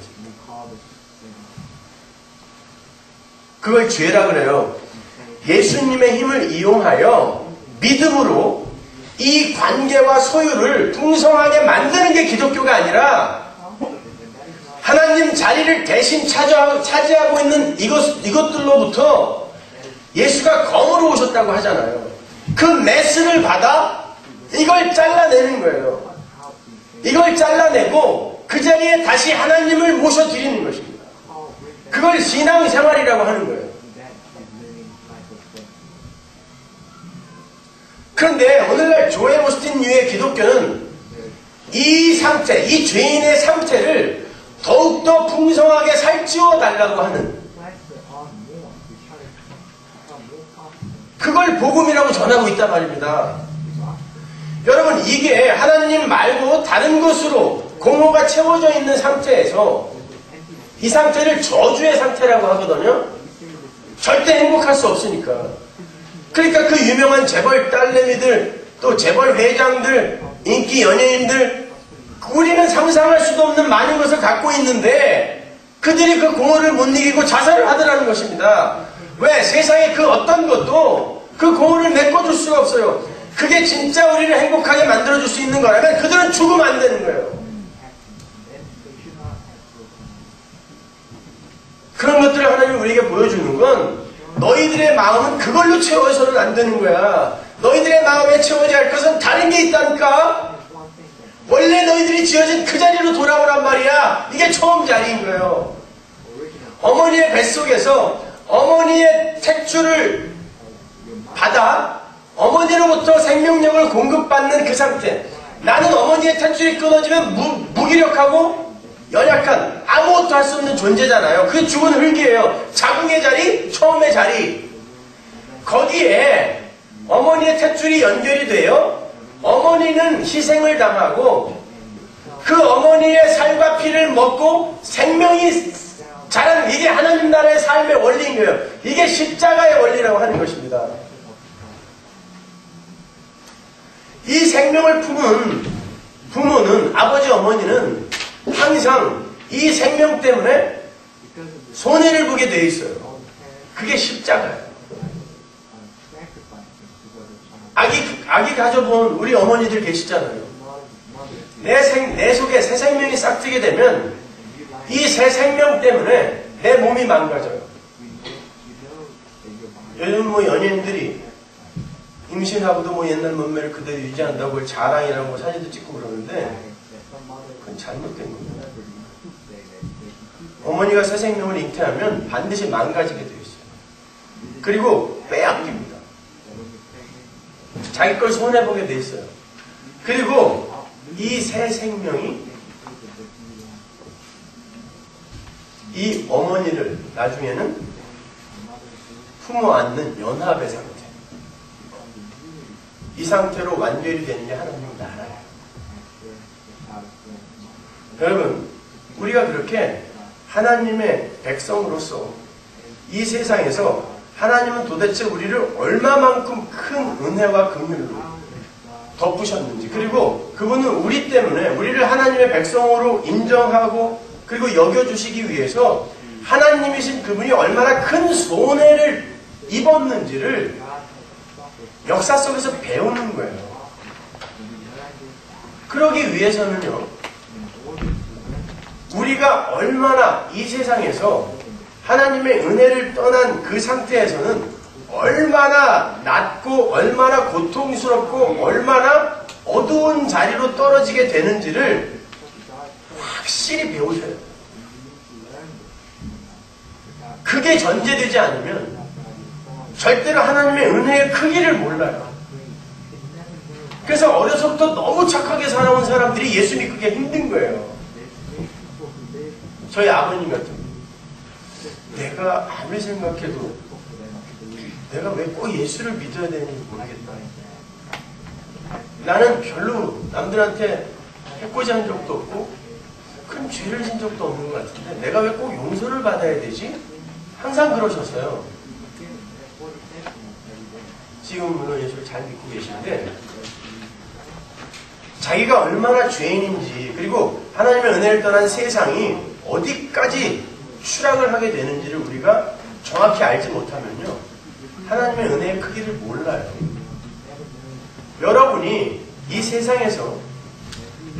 그걸 죄라 그래요. 예수님의 힘을 이용하여 믿음으로 이 관계와 소유를 풍성하게 만드는 게 기독교가 아니라 하나님 자리를 대신 차지하고 있는 이것들로부터 예수가 검으로 오셨다고 하잖아요. 그 메스를 받아 이걸 잘라내는 거예요. 이걸 잘라내고 그 자리에 다시 하나님을 모셔드리는 것입니다. 그걸 신앙생활이라고 하는 거예요. 그런데 오늘날 조엘 오스틴류의 기독교는 이 상태, 이 죄인의 상태를 더욱더 풍성하게 살찌워 달라고 하는, 그걸 복음이라고 전하고 있단 말입니다. 여러분, 이게 하나님 말고 다른 것으로 공허가 채워져 있는 상태에서 이 상태를 저주의 상태라고 하거든요. 절대 행복할 수 없으니까. 그러니까 그 유명한 재벌 딸내미들, 또 재벌 회장들, 인기 연예인들, 우리는 상상할 수도 없는 많은 것을 갖고 있는데 그들이 그 공허를 못 이기고 자살을 하더라는 것입니다. 왜? 세상에 그 어떤 것도 그 공허를 메꿔줄 수가 없어요. 그게 진짜 우리를 행복하게 만들어줄 수 있는 거라면 그들은 죽으면 안 되는 거예요. 그런 것들을 하나님이 우리에게 보여주는 건 너희들의 마음은 그걸로 채워서는 안 되는 거야. 너희들의 마음에 채워져야 할 것은 다른 게 있다니까. 원래 너희들이 지어진 그 자리로 돌아오란 말이야. 이게 처음 자리인 거예요. 어머니의 뱃속에서 어머니의 택주를 받아 어머니로부터 생명력을 공급받는 그 상태. 나는 어머니의 택줄이 끊어지면 무기력하고 연약한 아무것도 할 수 없는 존재잖아요. 그게 죽은 흙이에요. 자궁의 자리, 처음의 자리. 거기에 어머니의 택줄이 연결이 돼요. 어머니는 희생을 당하고 그 어머니의 살과 피를 먹고 생명이 자라는 이게 하나님 나라의 삶의 원리인 거예요. 이게 십자가의 원리라고 하는 것입니다. 이 생명을 품은 부모는, 아버지, 어머니는 항상 이 생명 때문에 손해를 보게 되어 있어요. 그게 십자가예요. 아기 가져본 우리 어머니들 계시잖아요. 내 속에 새 생명이 싹 트게 되면 이 새 생명 때문에 내 몸이 망가져요. 요즘 연예인들이 임신하고도 옛날 몸매를 그대로 유지한다고 자랑이라고 사진도 찍고 그러는데 그건 잘못된 겁니다. 어머니가 새 생명을 잉태하면 반드시 망가지게 되어 있어요. 그리고 빼앗깁니다. 자기 걸 손해보게 되어 있어요. 그리고 이 새 생명이 이 어머니를 나중에는 품어 안는 연합의 상태. 이 상태로 완전히 되는 게 하나님 나라예요. 여러분, 우리가 그렇게 하나님의 백성으로서 이 세상에서 하나님은 도대체 우리를 얼마만큼 큰 은혜와 긍휼로 덮으셨는지, 그리고 그분은 우리 때문에 우리를 하나님의 백성으로 인정하고 그리고 여겨주시기 위해서 하나님이신 그분이 얼마나 큰 손해를 입었는지를 역사 속에서 배우는 거예요. 그러기 위해서는요, 우리가 얼마나 이 세상에서 하나님의 은혜를 떠난 그 상태에서는 얼마나 낮고 얼마나 고통스럽고 얼마나 어두운 자리로 떨어지게 되는지를 확실히 배우셔야 돼요. 그게 전제되지 않으면 절대로 하나님의 은혜의 크기를 몰라요. 그래서 어려서부터 너무 착하게 살아온 사람들이 예수 믿기가 힘든 거예요. 저희 아버님 같은 분. 내가 아무리 생각해도 내가 왜 꼭 예수를 믿어야 되는지 모르겠다. 나는 별로 남들한테 해코지 한 적도 없고 큰 죄를 진 적도 없는 것 같은데 내가 왜 꼭 용서를 받아야 되지? 항상 그러셨어요. 지금 물론 예수를 잘 믿고 계신데 자기가 얼마나 죄인인지, 그리고 하나님의 은혜를 떠난 세상이 어디까지 추락을 하게 되는지를 우리가 정확히 알지 못하면요, 하나님의 은혜의 크기를 몰라요. 여러분이 이 세상에서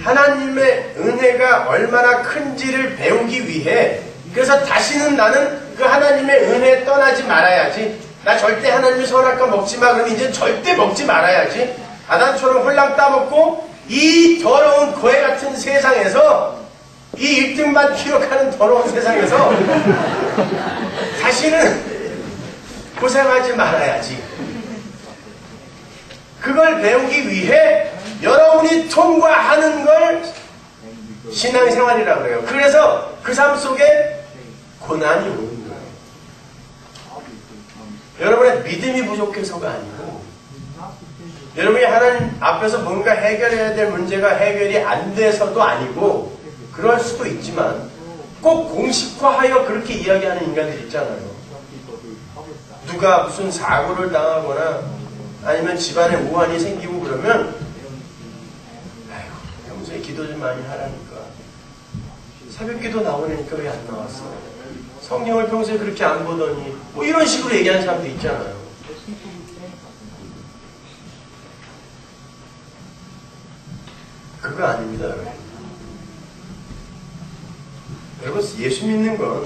하나님의 은혜가 얼마나 큰지를 배우기 위해, 그래서 다시는 나는 그 하나님의 은혜에 떠나지 말아야지, 나 절대 하나님이 선할 거 먹지 마, 그럼 이제 절대 먹지 말아야지, 아담처럼 홀랑 따먹고 이 더러운 고해 같은 세상에서, 이 1등만 기록하는 더러운 세상에서 다시는 고생하지 말아야지. 그걸 배우기 위해 여러분이 통과하는 걸 신앙생활이라고 해요. 그래서 그 삶 속에 고난이 오는 거예요. 여러분의 믿음이 부족해서가 아니고, 여러분이 하나님 앞에서 뭔가 해결해야 될 문제가 해결이 안 돼서도 아니고, 그럴 수도 있지만 꼭 공식화하여 그렇게 이야기하는 인간들 있잖아요. 누가 무슨 사고를 당하거나 아니면 집안에 우환이 생기고 그러면, 아이고, 평소에 기도 좀 많이 하라니까. 새벽기도 나오니까 왜 안 나왔어? 성경을 평소에 그렇게 안 보더니 뭐 이런 식으로 얘기하는 사람도 있잖아요. 그거 아닙니다, 여러분. 여러분, 예수 믿는 건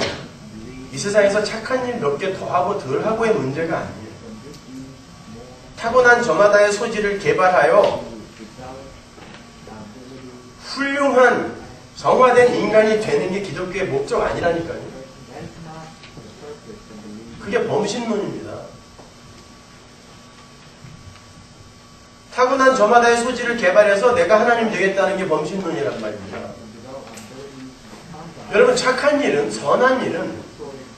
이 세상에서 착한 일 몇 개 더하고 덜하고의 문제가 아니에요. 타고난 저마다의 소질을 개발하여 훌륭한 성화된 인간이 되는 게 기독교의 목적 아니라니까요. 그게 범신론입니다. 타고난 저마다의 소질을 개발해서 내가 하나님 되겠다는 게 범신론이란 말입니다. 여러분, 착한 일은, 선한 일은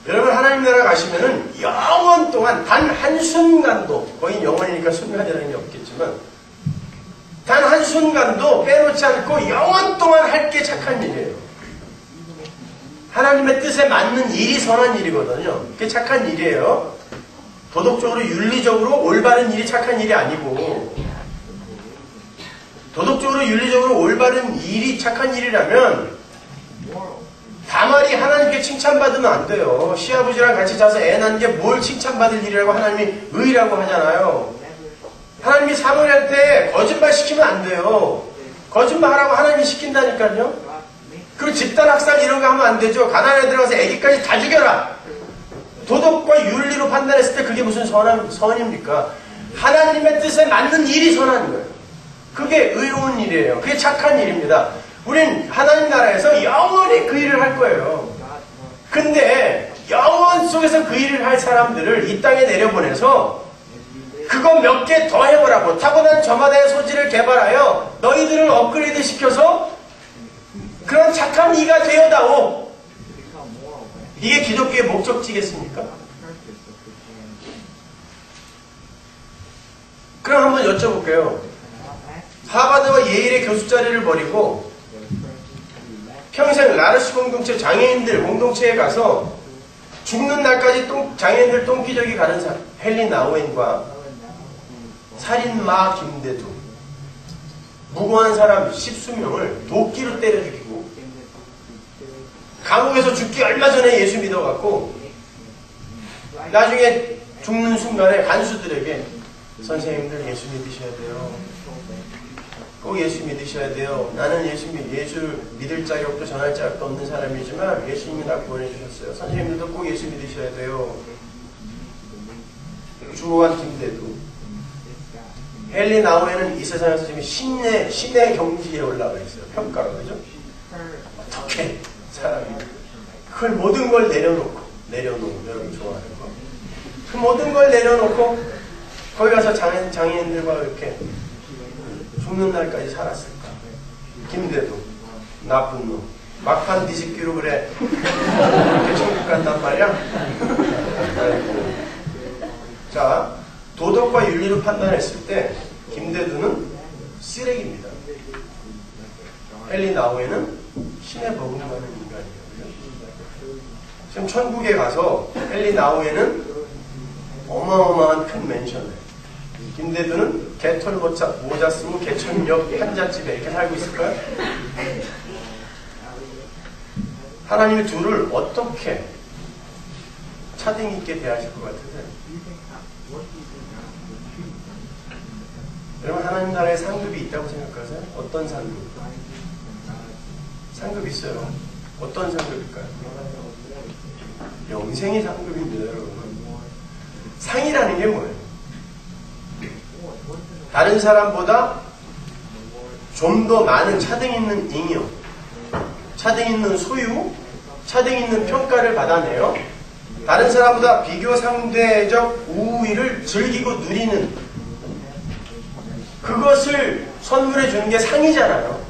여러분 하나님 나라 가시면은 영원 동안 단 한순간도, 거의 영원이니까 순간이라는 게 없겠지만 단 한순간도 빼놓지 않고 영원 동안 할 게 착한 일이에요. 하나님의 뜻에 맞는 일이 선한 일이거든요. 그게 착한 일이에요. 도덕적으로 윤리적으로 올바른 일이 착한 일이 아니고, 도덕적으로 윤리적으로 올바른 일이 착한 일이라면 다말이 하나님께 칭찬받으면 안 돼요. 시아버지랑 같이 자서 애 낳는 게 뭘 칭찬받을 일이라고 하나님이 의라고 하잖아요. 하나님이 사모할 때 거짓말 시키면 안 돼요. 거짓말하라고 하나님이 시킨다니까요. 그리고 집단 학살 이런 거 하면 안 되죠. 가난에 들어가서 애기까지 다 죽여라. 도덕과 윤리로 판단했을 때 그게 무슨 선입니까? 하나님의 뜻에 맞는 일이 선한 거예요. 그게 의로운 일이에요. 그게 착한 일입니다. 우린 하나님 나라에서 영원히 그 일을 할 거예요. 근데 영원 속에서 그 일을 할 사람들을 이 땅에 내려보내서 그거 몇 개 더 해보라고, 타고난 저마다의 소질을 개발하여 너희들을 업그레이드 시켜서 그런 착한 이가 되어다오. 이게 기독교의 목적지겠습니까? 그럼 한번 여쭤볼게요. 하버드와 예일의 교수 자리를 버리고 평생 라르스 공동체, 장애인들 공동체에 가서 죽는 날까지 장애인들 똥기저귀 가는 사람, 헨리 나우엔과 살인마 김대두, 무고한 사람 10수명을 도끼로 때려 죽이고 감옥에서 죽기 얼마 전에 예수 믿어갖고 나중에 죽는 순간에 간수들에게 선생님들 예수 믿으셔야 돼요. 꼭 예수 믿으셔야 돼요. 나는 예수 믿을 자격도 전할 자격도 없는 사람이지만 예수님이 나 구원해 주셨어요. 선생님들도 꼭 예수 믿으셔야 돼요. 주호환 김대두, 헨리 나우에는 이 세상에서 지금 신의 경지에 올라가 있어요. 평가가, 그죠? 어떻게 사람이 그걸 모든 걸 내려놓고 여러분 좋아하는 거, 그 모든 걸 내려놓고 거기 가서 장애인들과 이렇게 죽는 날까지 살았을까? 김대두, 나쁜 놈, 막판 뒤집기로 그래 이렇게 천국 간단 말이야? 자, 도덕과 윤리로 판단했을 때 김대두는 쓰레기입니다. 헨리 나우에는 신의 버금가는 인간이에요. 지금 천국에 가서 헨리 나우에는 어마어마한 큰 맨션에, 김대두는 개털 모자 쓰고 개천역 한잣집에 이렇게 살고 있을까요? 하나님이 둘을 어떻게 차등 있게 대하실 것 같으세요? 여러분, 하나님 나라에 상급이 있다고 생각하세요? 어떤 상급? 상급 있어요. 어떤 상급일까요? 영생이 상급입니다, 여러분. 상이라는 게 뭐예요? 다른 사람보다 좀 더 많은 차등 있는 잉여, 차등 있는 소유, 차등 있는 평가를 받아내요. 다른 사람보다 비교 상대적 우위를 즐기고 누리는, 그것을 선물해 주는 게 상이잖아요.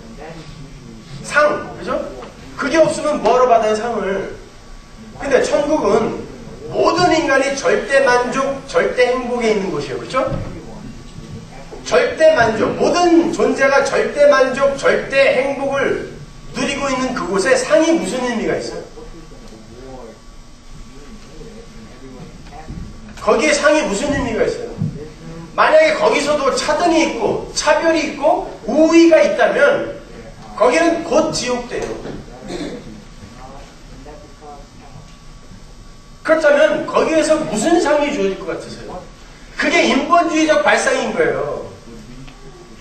상, 그죠? 그게 없으면 뭐하러 받아요, 상을? 근데 천국은 모든 인간이 절대 만족, 절대 행복에 있는 곳이에요. 그죠? 절대 만족, 모든 존재가 절대 만족, 절대 행복을 누리고 있는 그곳에 상이 무슨 의미가 있어요? 거기에 상이 무슨 의미가 있어요? 만약에 거기서도 차등이 있고 차별이 있고 우위가 있다면 거기는 곧 지옥돼요. 그렇다면 거기에서 무슨 상이 주어질 것 같으세요? 그게 인본주의적 발상인 거예요.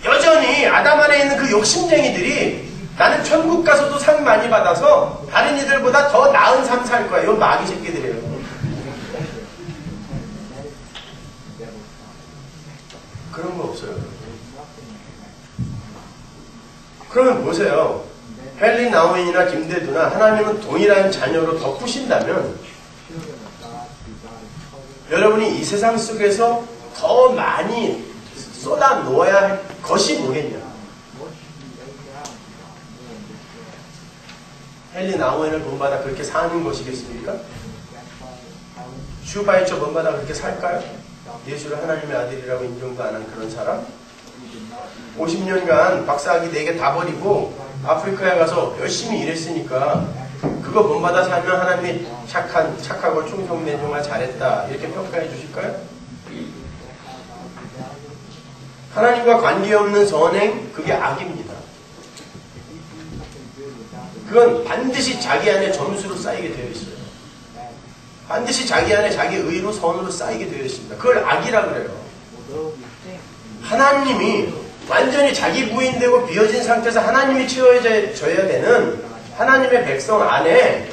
여전히 아담 안에 있는 그 욕심쟁이들이 나는 천국 가서도 상 많이 받아서 다른 이들보다 더 나은 삶 살 거야. 이건 마귀 새끼들이에요. 그런 거 없어요. 그러면 보세요. 헨리 나우인이나 김대두나 하나님은 동일한 자녀로 덮으신다면 여러분이 이 세상 속에서 더 많이 쏟아 놓아야 할 것이 뭐겠냐? 헨리 나우인을 본받아 그렇게 사는 것이겠습니까? 슈바이처 본받아 그렇게 살까요? 예수를 하나님의 아들이라고 인정도 안 한 그런 사람? 50년간 박사학위 4개 다 버리고 아프리카에 가서 열심히 일했으니까 그거 본받아 살면 하나님이 착하고 충성맹종을 잘했다 이렇게 평가해 주실까요? 하나님과 관계없는 선행, 그게 악입니다. 그건 반드시 자기 안에 점수로 쌓이게 되어 있어요. 반드시 자기 안에 자기 의로 선으로 쌓이게 되어 있습니다. 그걸 악이라 그래요. 하나님이 완전히 자기 부인되고 비어진 상태에서 하나님이 채워져야 되는 하나님의 백성 안에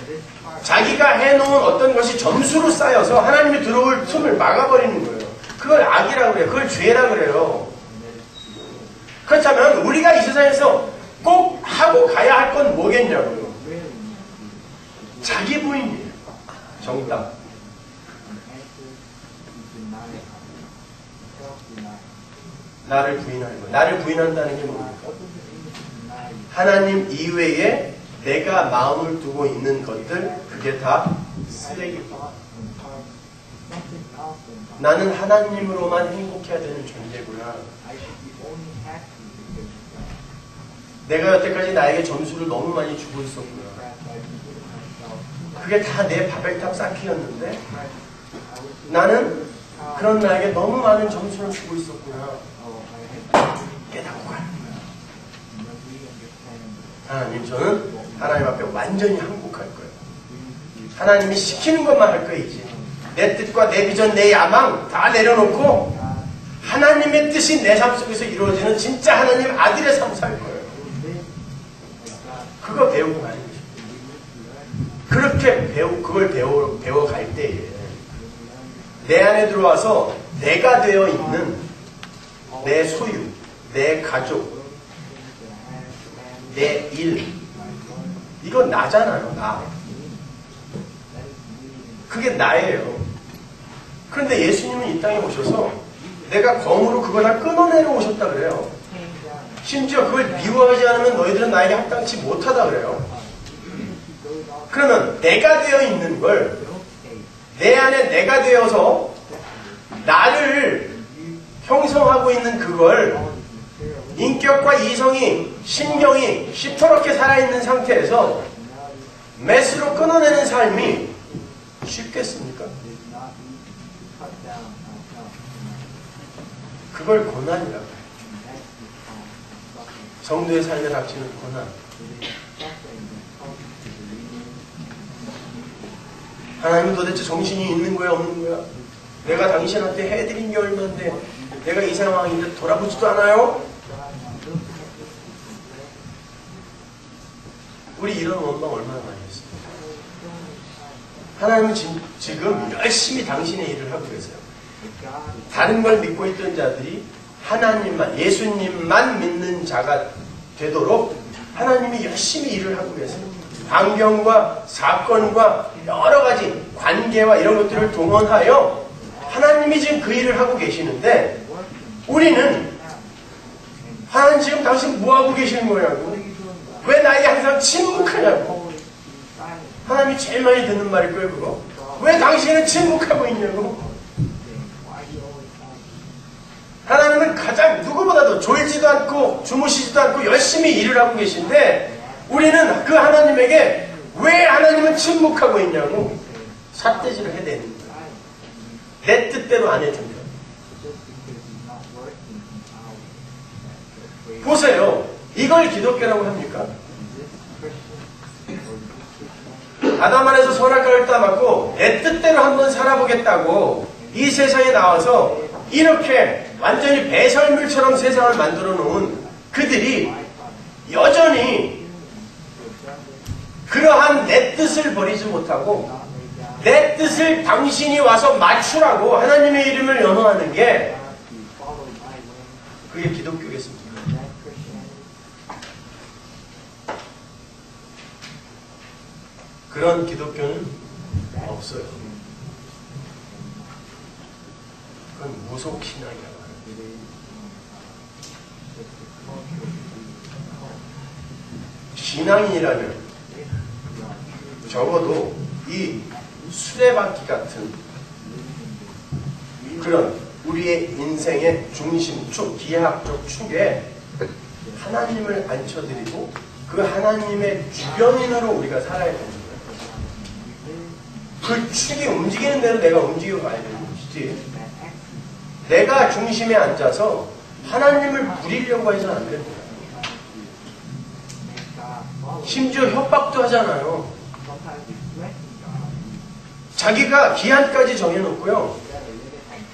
자기가 해놓은 어떤 것이 점수로 쌓여서 하나님이 들어올 틈을 막아버리는 거예요. 그걸 악이라 그래요. 그걸 죄라 그래요. 그렇다면 우리가 이 세상에서 꼭 하고 가야 할 건 뭐겠냐고요. 자기 부인이에요. 정답. 나를 부인하는 거예요. 나를 부인한다는 게 뭡니까? 하나님 이외에 내가 마음을 두고 있는 것들, 그게 다 쓰레기입니다. 나는 하나님으로만 행복해야 되는 존재구나. 내가 여태까지 나에게 점수를 너무 많이 주고 있었구나. 그게 다 내 바벨탑 쌓기였는데 나는 그런 나에게 너무 많은 점수를 주고 있었구나. 깨닫고 가는 거야. 하나님, 저는 하나님 앞에 완전히 항복할 거예요. 하나님이 시키는 것만 할 거예요. 이제 내 뜻과 내 비전, 내 야망 다 내려놓고 하나님의 뜻이 내 삶 속에서 이루어지는 진짜 하나님 아들의 삶 살 거예요. 그거 배우고 가는 거죠. 그렇게 그걸 배워갈 때에 내 안에 들어와서 내가 되어 있는 내 소유, 내 가족, 내 일, 이건 나잖아요. 나. 그게 나예요. 그런데 예수님은 이 땅에 오셔서 내가 검으로 그걸 다 끊어내려 오셨다 그래요. 심지어 그걸 미워하지 않으면 너희들은 나에게 합당치 못하다 그래요. 그러면 내가 되어 있는 걸 내 안에 내가 되어서 나를 형성하고 있는 그걸 인격과 이성이, 신경이 시퍼렇게 살아있는 상태에서 메스로 끊어내는 삶이 쉽겠습니까? 그걸 고난이라고 해요. 성도의 삶에 닥치는 고난. 하나님은 도대체 정신이 있는 거야, 없는 거야? 내가 당신한테 해드린 게 얼마인데 내가 이 상황인데 돌아보지도 않아요? 우리 이런 원망 얼마나 많이 했어요. 하나님은 지금 열심히 당신의 일을 하고 계세요. 다른 걸 믿고 있던 자들이 하나님만, 예수님만 믿는 자가 되도록 하나님이 열심히 일을 하고 계세요. 환경과 사건과 여러 가지 관계와 이런 것들을 동원하여 하나님이 지금 그 일을 하고 계시는데 우리는 하나님 지금 당신 뭐하고 계시는 거냐고, 왜 나에게 항상 침묵하냐고. 하나님이 제일 많이 듣는 말일 거예요. 그거 왜 당신은 침묵하고 있냐고. 하나님은 가장 누구보다도 졸지도 않고 주무시지도 않고 열심히 일을 하고 계신데 우리는 그 하나님에게 왜 하나님은 침묵하고 있냐고 삿대질을 해대는 거예요. 내 뜻대로 안 해준다. 보세요. 이걸 기독교라고 합니까? 아담 안에서 선악과를 따먹고 내 뜻대로 한번 살아보겠다고 이 세상에 나와서 이렇게 완전히 배설물처럼 세상을 만들어 놓은 그들이 여전히 그러한 내 뜻을 버리지 못하고 내 뜻을 당신이 와서 맞추라고 하나님의 이름을 연호하는 게 그게 기독교겠습니까? 그런 기독교는 없어요. 그건 무속신앙이라고 해요. 신앙인이라면 적어도 이 수레바퀴 같은 그런 우리의 인생의 중심, 축, 기하학적 축에 하나님을 앉혀드리고 그 하나님의 주변인으로 우리가 살아야 되는 거예요. 그 축이 움직이는 대로 내가 움직여가야 되는 것이지 내가 중심에 앉아서 하나님을 부리려고 해서는 안 됩니다. 심지어 협박도 하잖아요. 자기가 기한까지 정해놓고요.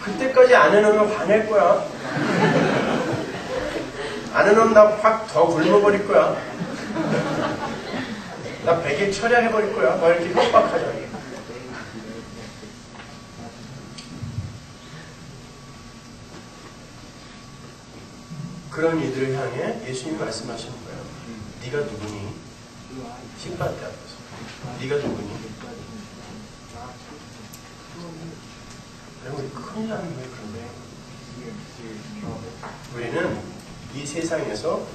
그때까지 안 해놓으면 화낼 거야. 안 해놓으면 나 확 더 굶어버릴 거야. 나 100일 철야해버릴 거야. 막 이렇게 협박하잖아. 그런 이들을 향해 예수님이 말씀하시는 거예요. 네가 누구니? 심판대 앞에서. 네가 누구니? 우리 큰일 나는 거예요. 그런 거예요. 우리는 이 세상에서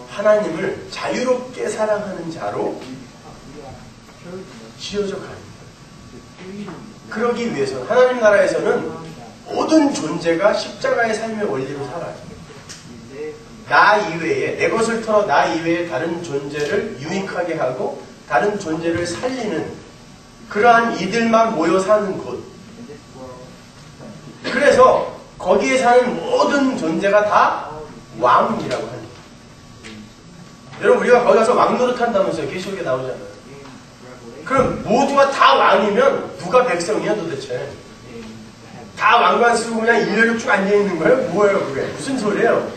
하나님을 자유롭게 사랑하는 자로 지어져 갑니다. 그러기 위해서는 하나님 나라에서는 모든 존재가 십자가의 삶의 원리로 살아요. 나 이외에 내 것을 털어 나 이외에 다른 존재를 유익하게 하고 다른 존재를 살리는 그러한 이들만 모여 사는 곳. 그래서 거기에 사는 모든 존재가 다 왕이라고 합니다. 여러분 우리가 거기 가서 왕 노릇한다면서요. 계시록에 나오잖아요. 그럼 모두가 다 왕이면 누가 백성이야 도대체? 다 왕관 쓰고 그냥 일렬로 쭉 앉아있는 거예요? 뭐예요 그게? 무슨 소리예요?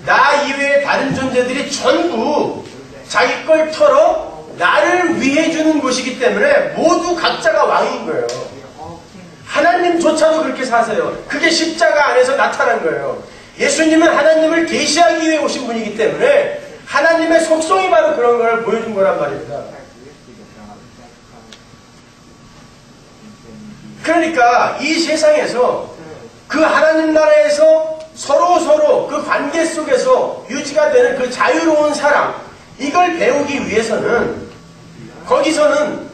나 이외에 다른 존재들이 전부 자기 걸 털어 나를 위해 주는 곳이기 때문에 모두 각자가 왕인 거예요. 하나님조차도 그렇게 사세요. 그게 십자가 안에서 나타난 거예요. 예수님은 하나님을 계시하기 위해 오신 분이기 때문에 하나님의 속성이 바로 그런 걸 보여준 거란 말입니다. 그러니까 이 세상에서 그 하나님 나라에서 서로 그 관계 속에서 유지가 되는 그 자유로운 사랑, 이걸 배우기 위해서는 거기서는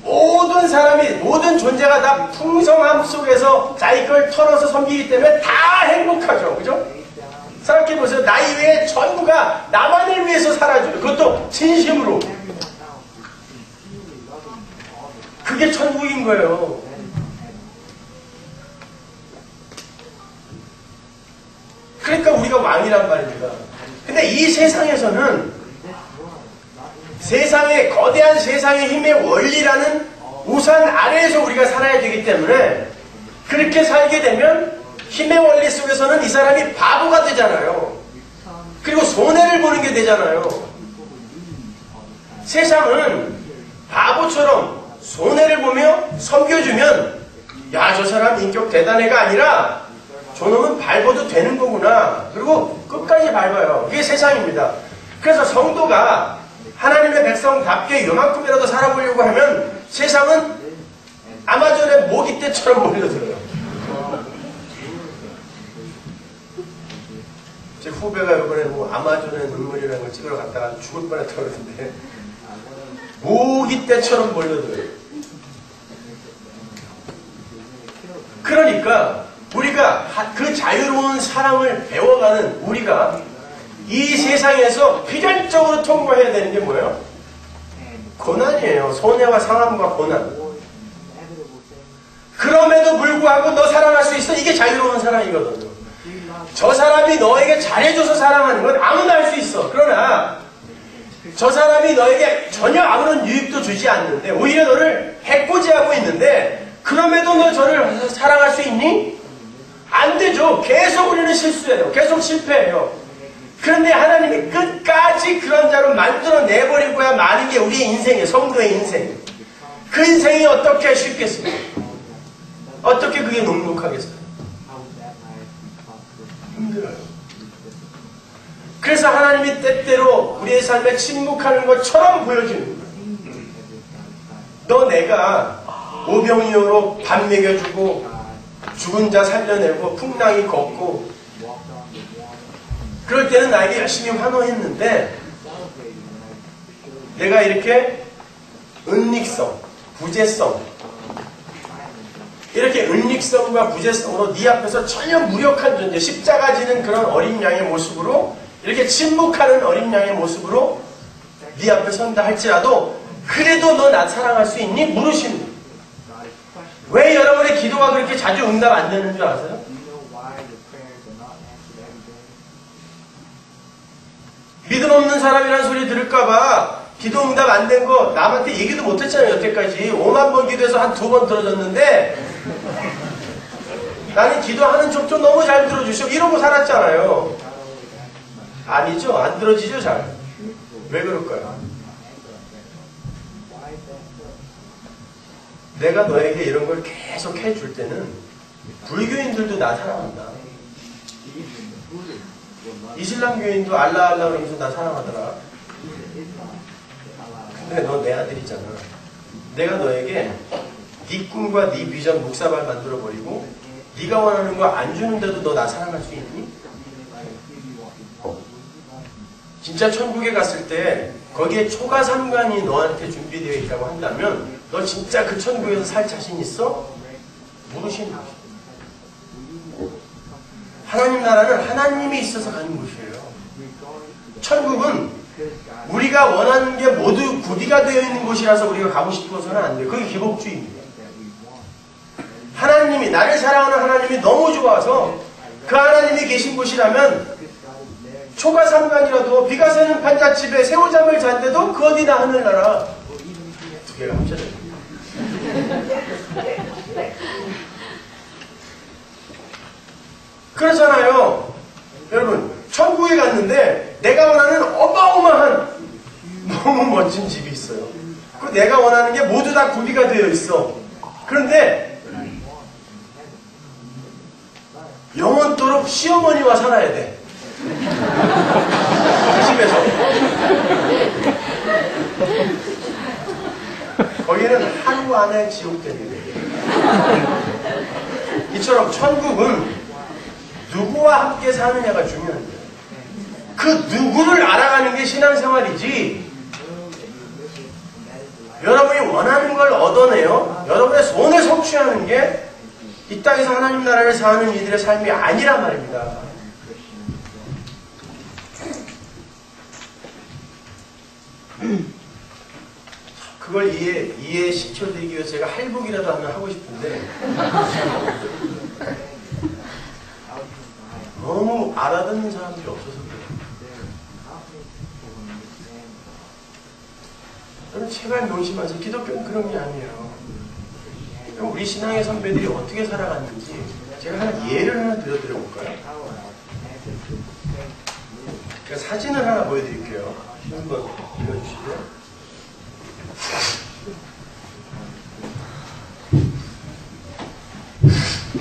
모든 사람이, 모든 존재가 다 풍성함 속에서 자기 걸 털어서 섬기기 때문에 다 행복하죠. 그죠? 생각해보세요. 나 이외에 전부가 나만을 위해서 살아줘요. 그것도 진심으로. 그게 천국인 거예요. 그러니까 우리가 왕이란 말입니다. 근데 이 세상에서는 세상의 거대한 세상의 힘의 원리라는 우산 아래에서 우리가 살아야 되기 때문에 그렇게 살게 되면 힘의 원리 속에서는 이 사람이 바보가 되잖아요. 그리고 손해를 보는 게 되잖아요. 세상은 바보처럼 손해를 보며 섬겨주면 야, 저 사람 인격 대단해가 아니라 저놈은 밟아도 되는 거구나. 그리고 끝까지 밟아요. 이게 세상입니다. 그래서 성도가 하나님의 백성답게 요만큼이라도 살아보려고 하면 세상은 아마존의 모기떼처럼 몰려들어요. 제 후배가 이번에 뭐 아마존의 눈물이라는 걸 찍으러 갔다가 죽을 뻔했다고 그러는데 모기떼처럼 몰려들어요. 그러니까 우리가 그 자유로운 사랑을 배워가는 우리가 이 세상에서 필연적으로 통과해야 되는 게 뭐예요? 고난이에요. 손해와 상함과 고난. 그럼에도 불구하고 너 살아날 수 있어. 이게 자유로운 사랑이거든요. 저 사람이 너에게 잘해줘서 사랑하는 건 아무나 할 수 있어. 그러나 저 사람이 너에게 전혀 아무런 유익도 주지 않는데 오히려 너를 해코지하고 있는데 그럼에도 너 저를 사랑할 수 있니? 안 되죠. 계속 우리는 실수해요. 계속 실패해요. 그런데 하나님이 끝까지 그런 자로 만들어내버리고야 마는 게 우리의 인생이에요. 성도의 인생. 그 인생이 어떻게 쉽겠습니까? 어떻게 그게 녹록하겠어요? 힘들어요. 그래서 하나님이 때때로 우리의 삶에 침묵하는 것처럼 보여주는 거예요. 너 내가 오병이어로 밥 먹여주고 죽은 자 살려내고 풍랑이 걷고 그럴 때는 나에게 열심히 환호했는데 내가 이렇게 은닉성, 부재성 이렇게 은닉성과 부재성으로 네 앞에서 전혀 무력한 존재, 십자가 지는 그런 어린 양의 모습으로 이렇게 침묵하는 어린 양의 모습으로 네 앞에 선다 할지라도 그래도 너 나 사랑할 수 있니? 물으십니다. 왜 여러분의 기도가 그렇게 자주 응답 안 되는 줄 아세요? 믿음 없는 사람이라는 소리 들을까봐 기도 응답 안 된 거 남한테 얘기도 못했잖아요. 여태까지 5만 번 기도해서 한 2번 들어줬는데 나는 기도하는 척도 너무 잘 들어주시고 이러고 살았잖아요. 아니죠. 안 들어지죠. 잘. 왜 그럴까요? 내가 너에게 이런 걸 계속 해줄 때는 불교인들도 나 사랑한다. 이슬람 교인도 알라 알라 그러면서 나 사랑하더라. 근데 너 내 아들이잖아. 내가 너에게 네 꿈과 네 비전 묵사발 만들어버리고 네가 원하는 거 안 주는데도 너 나 사랑할 수 있니? 진짜 천국에 갔을 때 거기에 초가 삼관이 너한테 준비되어 있다고 한다면 너 진짜 그 천국에서 살 자신 있어? 물으시는 거죠. 하나님 나라는 하나님이 있어서 가는 곳이에요. 천국은 우리가 원하는 게 모두 구비가 되어 있는 곳이라서 우리가 가고 싶어서는 안 돼요. 그게 기복주의입니다. 하나님이, 나를 사랑하는 하나님이 너무 좋아서 그 하나님이 계신 곳이라면 초가 삼관이라도 비가 새는 판잣집에 새우잠을 잔데도 그 어디나 하늘나라. 두 개가 합쳐져요. 그렇잖아요. 여러분, 천국에 갔는데 내가 원하는 어마어마한 너무 멋진 집이 있어요. 그 내가 원하는 게 모두 다 구비가 되어 있어. 그런데 영원토록 시어머니와 살아야 돼. 그 집에서. 거기는 하루 안에 지옥되는 거예요. 이처럼 천국은 누구와 함께 사느냐가 중요한 거예요. 그 누구를 알아가는 게 신앙생활이지 여러분이 원하는 걸 얻어내요. 여러분의 손에 성취하는 게 이 땅에서 하나님 나라를 사는 이들의 삶이 아니란 말입니다. 그걸 이해시켜드리기 위해서 제가 할복이라도 하면 하고 싶은데 너무 알아듣는 사람들이 없어서 그래요. 저는 제발 명심하세요. 기독교는 그런 게 아니에요. 우리 신앙의 선배들이 어떻게 살아갔는지 제가 하나 예를 하나 들어드려볼까요? 제가 사진을 하나 보여드릴게요. 한번 읽어주시죠.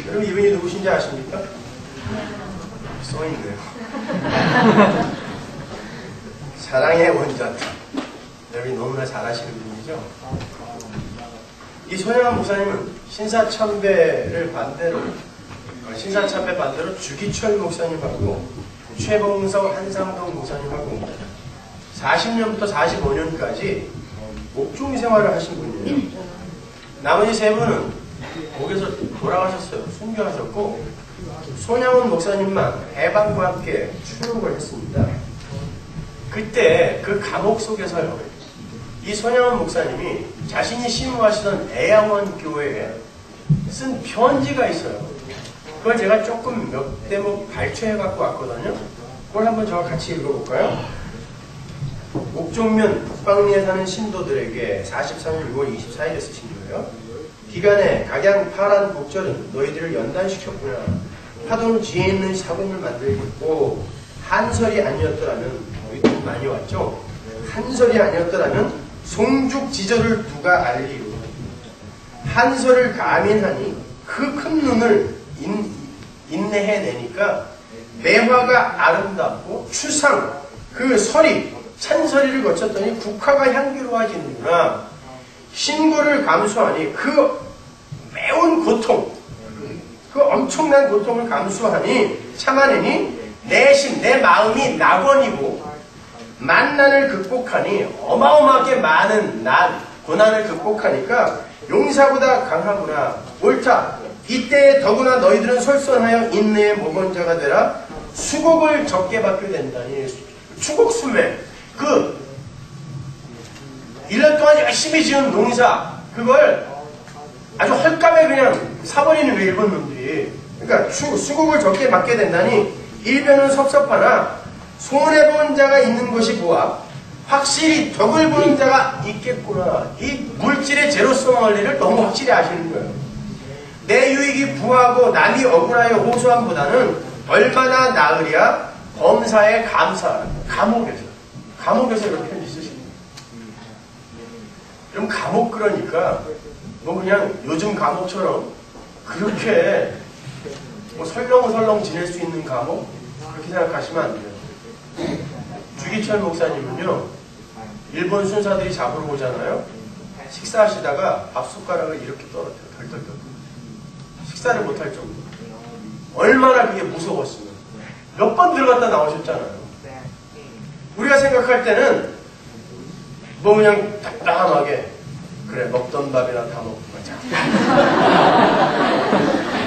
여러분 이분이 누구신지 아십니까? 써있네요. 사랑의 원전. 여러분이 너무나 잘 아시는 분이죠? 이 손영환 목사님은 신사참배를 반대로 신사참배 반대로 주기철 목사님하고 최봉성 한상동 목사님하고 40년부터 45년까지 목종 생활을 하신 분이에요. 나머지 세 분은 목에서 돌아가셨어요. 순교하셨고 손양훈 목사님만 해방과 함께 출국을 했습니다. 그때 그 감옥 속에서요. 이 손양훈 목사님이 자신이 심무하시던 애양원 교회에 쓴 편지가 있어요. 그걸 제가 조금 몇 대목 발췌해 갖고 왔거든요. 그걸 한번 저와 같이 읽어볼까요? 옥종면 북방리에 사는 신도들에게 43일 6월 24일에 쓰신 거예요. 기간에 각양 파란 곡절은 너희들을 연단시켰구나. 파도는 지혜 있는 사공을 만들고 한설이 아니었더라면, 여기 많이 왔죠? 한설이 아니었더라면 송죽지절을 누가 알리요. 한설을 가민하니 그 큰 눈을 인내해내니까 매화가 아름답고 추상, 그 설이 찬설이를 거쳤더니 국화가 향기로워지는구나. 신고를 감수하니 그 매운 고통, 그 엄청난 고통을 감수하니 참아내니 내심 내 마음이 낙원이고 만난을 극복하니 어마어마하게 많은 고난을 극복하니까 용사보다 강하구나. 옳다. 이때에 더구나 너희들은 솔선하여 인내의 모건자가 되라. 수곡을 적게 받게 된다니. 수곡수매. 1년 동안 열심히 지은 농사, 그걸 아주 헐값에 그냥 사버리는 왜 일본 놈들이. 그러니까 수곡을 적게 받게 된다니 일변은 섭섭하나 손해본 자가 있는 것이 보아 확실히 덕을 보는 자가 있겠구나. 이 물질의 제로성 원리를 너무 확실히 아시는 거예요. 내 유익이 부하고 남이 억울하여 호소함보다는 얼마나 나으랴. 범사에 감사. 감옥에서 이렇게 편지 쓰십니다. 그럼 감옥, 그러니까 뭐 그냥 요즘 감옥처럼 그렇게 뭐 설렁설렁 지낼 수 있는 감옥? 그렇게 생각하시면 안 돼요. 주기철 목사님은요, 일본 순사들이 잡으러 오잖아요. 식사하시다가 밥 숟가락을 이렇게 떨어져요. 덜덜덜. 식사를 못할 정도. 얼마나 그게 무서웠으면. 몇 번 들어갔다 나오셨잖아요. 우리가 생각할 때는 뭐 그냥 담담하게 그래 먹던 밥이나 다 먹고 가자.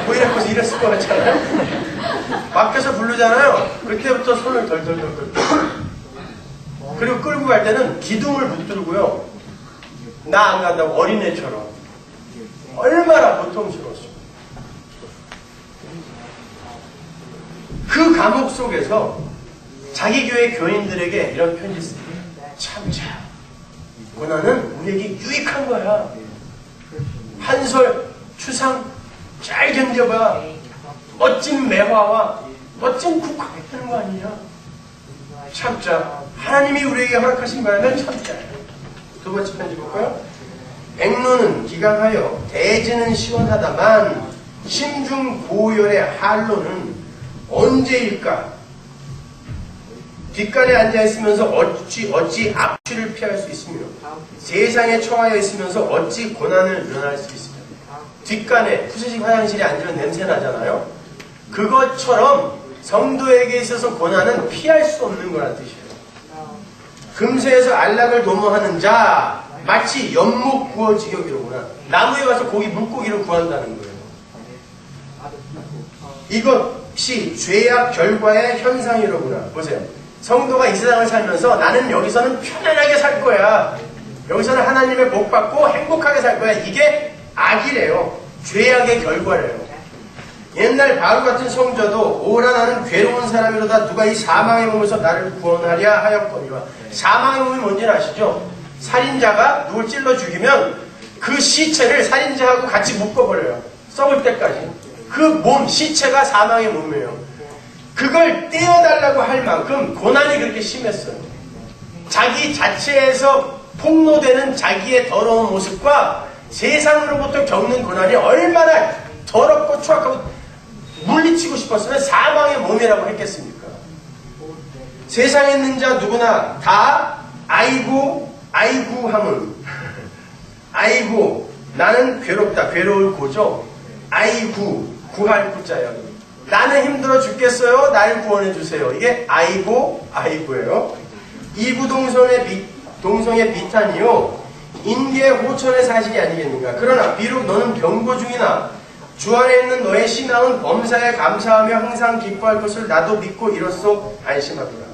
뭐 이랬고 이랬을 거 같잖아요. 밖에서 부르잖아요. 그때부터 손을 덜덜덜. 그리고 끌고 갈 때는 기둥을 붙들고요. 나 안 간다고 어린애처럼. 얼마나 고통스러웠어요. 그 감옥 속에서 자기 교회 교인들에게 이런 편지 씁니다. 참자. 고난은 우리에게 유익한 거야. 한설, 추상 잘 견뎌봐. 멋진 매화와 멋진 국화가 되는 거 아니냐. 참자. 하나님이 우리에게 허락하신 거라면 참자. 두 번째 편지 볼까요? 백로는 기강하여 대지는 시원하다만 심중 고열의 한로는 언제일까? 뒷간에 앉아있으면서 어찌 악취를 피할 수 있으며 세상에 처하여 있으면서 어찌 고난을 면할 수 있으며. 뒷간에 푸세식 화장실에 앉으면 냄새 나잖아요. 그것처럼 성도에게 있어서 고난은 피할 수 없는 거란 뜻이에요. 금세에서 안락을 도모하는 자 마치 연못 구워 지경이로구나. 나무에 가서 물고기를 구한다는 거예요. 이것이 죄악 결과의 현상이로구나. 보세요. 성도가 이 세상을 살면서 나는 여기서는 편안하게 살 거야. 여기서는 하나님의 복 받고 행복하게 살 거야. 이게 악이래요. 죄악의 결과래요. 옛날 바울 같은 성자도 오라 나는 괴로운 사람이로다 누가 이 사망의 몸에서 나를 구원하랴 하였거니와. 사망의 몸이 뭔지는 아시죠? 살인자가 누굴 찔러 죽이면 그 시체를 살인자하고 같이 묶어버려요. 썩을 때까지. 그 몸, 시체가 사망의 몸이에요. 그걸 떼어달라고 할 만큼 고난이 그렇게 심했어요. 자기 자체에서 폭로되는 자기의 더러운 모습과 세상으로부터 겪는 고난이 얼마나 더럽고 추악하고 물리치고 싶었으면 사망의 몸이라고 했겠습니까? 세상에 있는 자 누구나 다 아이고 하면 아이고 나는 괴롭다. 괴로울 고죠. 아이고 구할 구자요. 나는 힘들어 죽겠어요. 날 구원해 주세요. 이게 아이고예요. 이구동성의 비탄이요 인계 호천의 사실이 아니겠는가. 그러나 비록 너는 병고 중이나 주 안에 있는 너의 신앙은 범사에 감사하며 항상 기뻐할 것을 나도 믿고 이로써 안심하노라.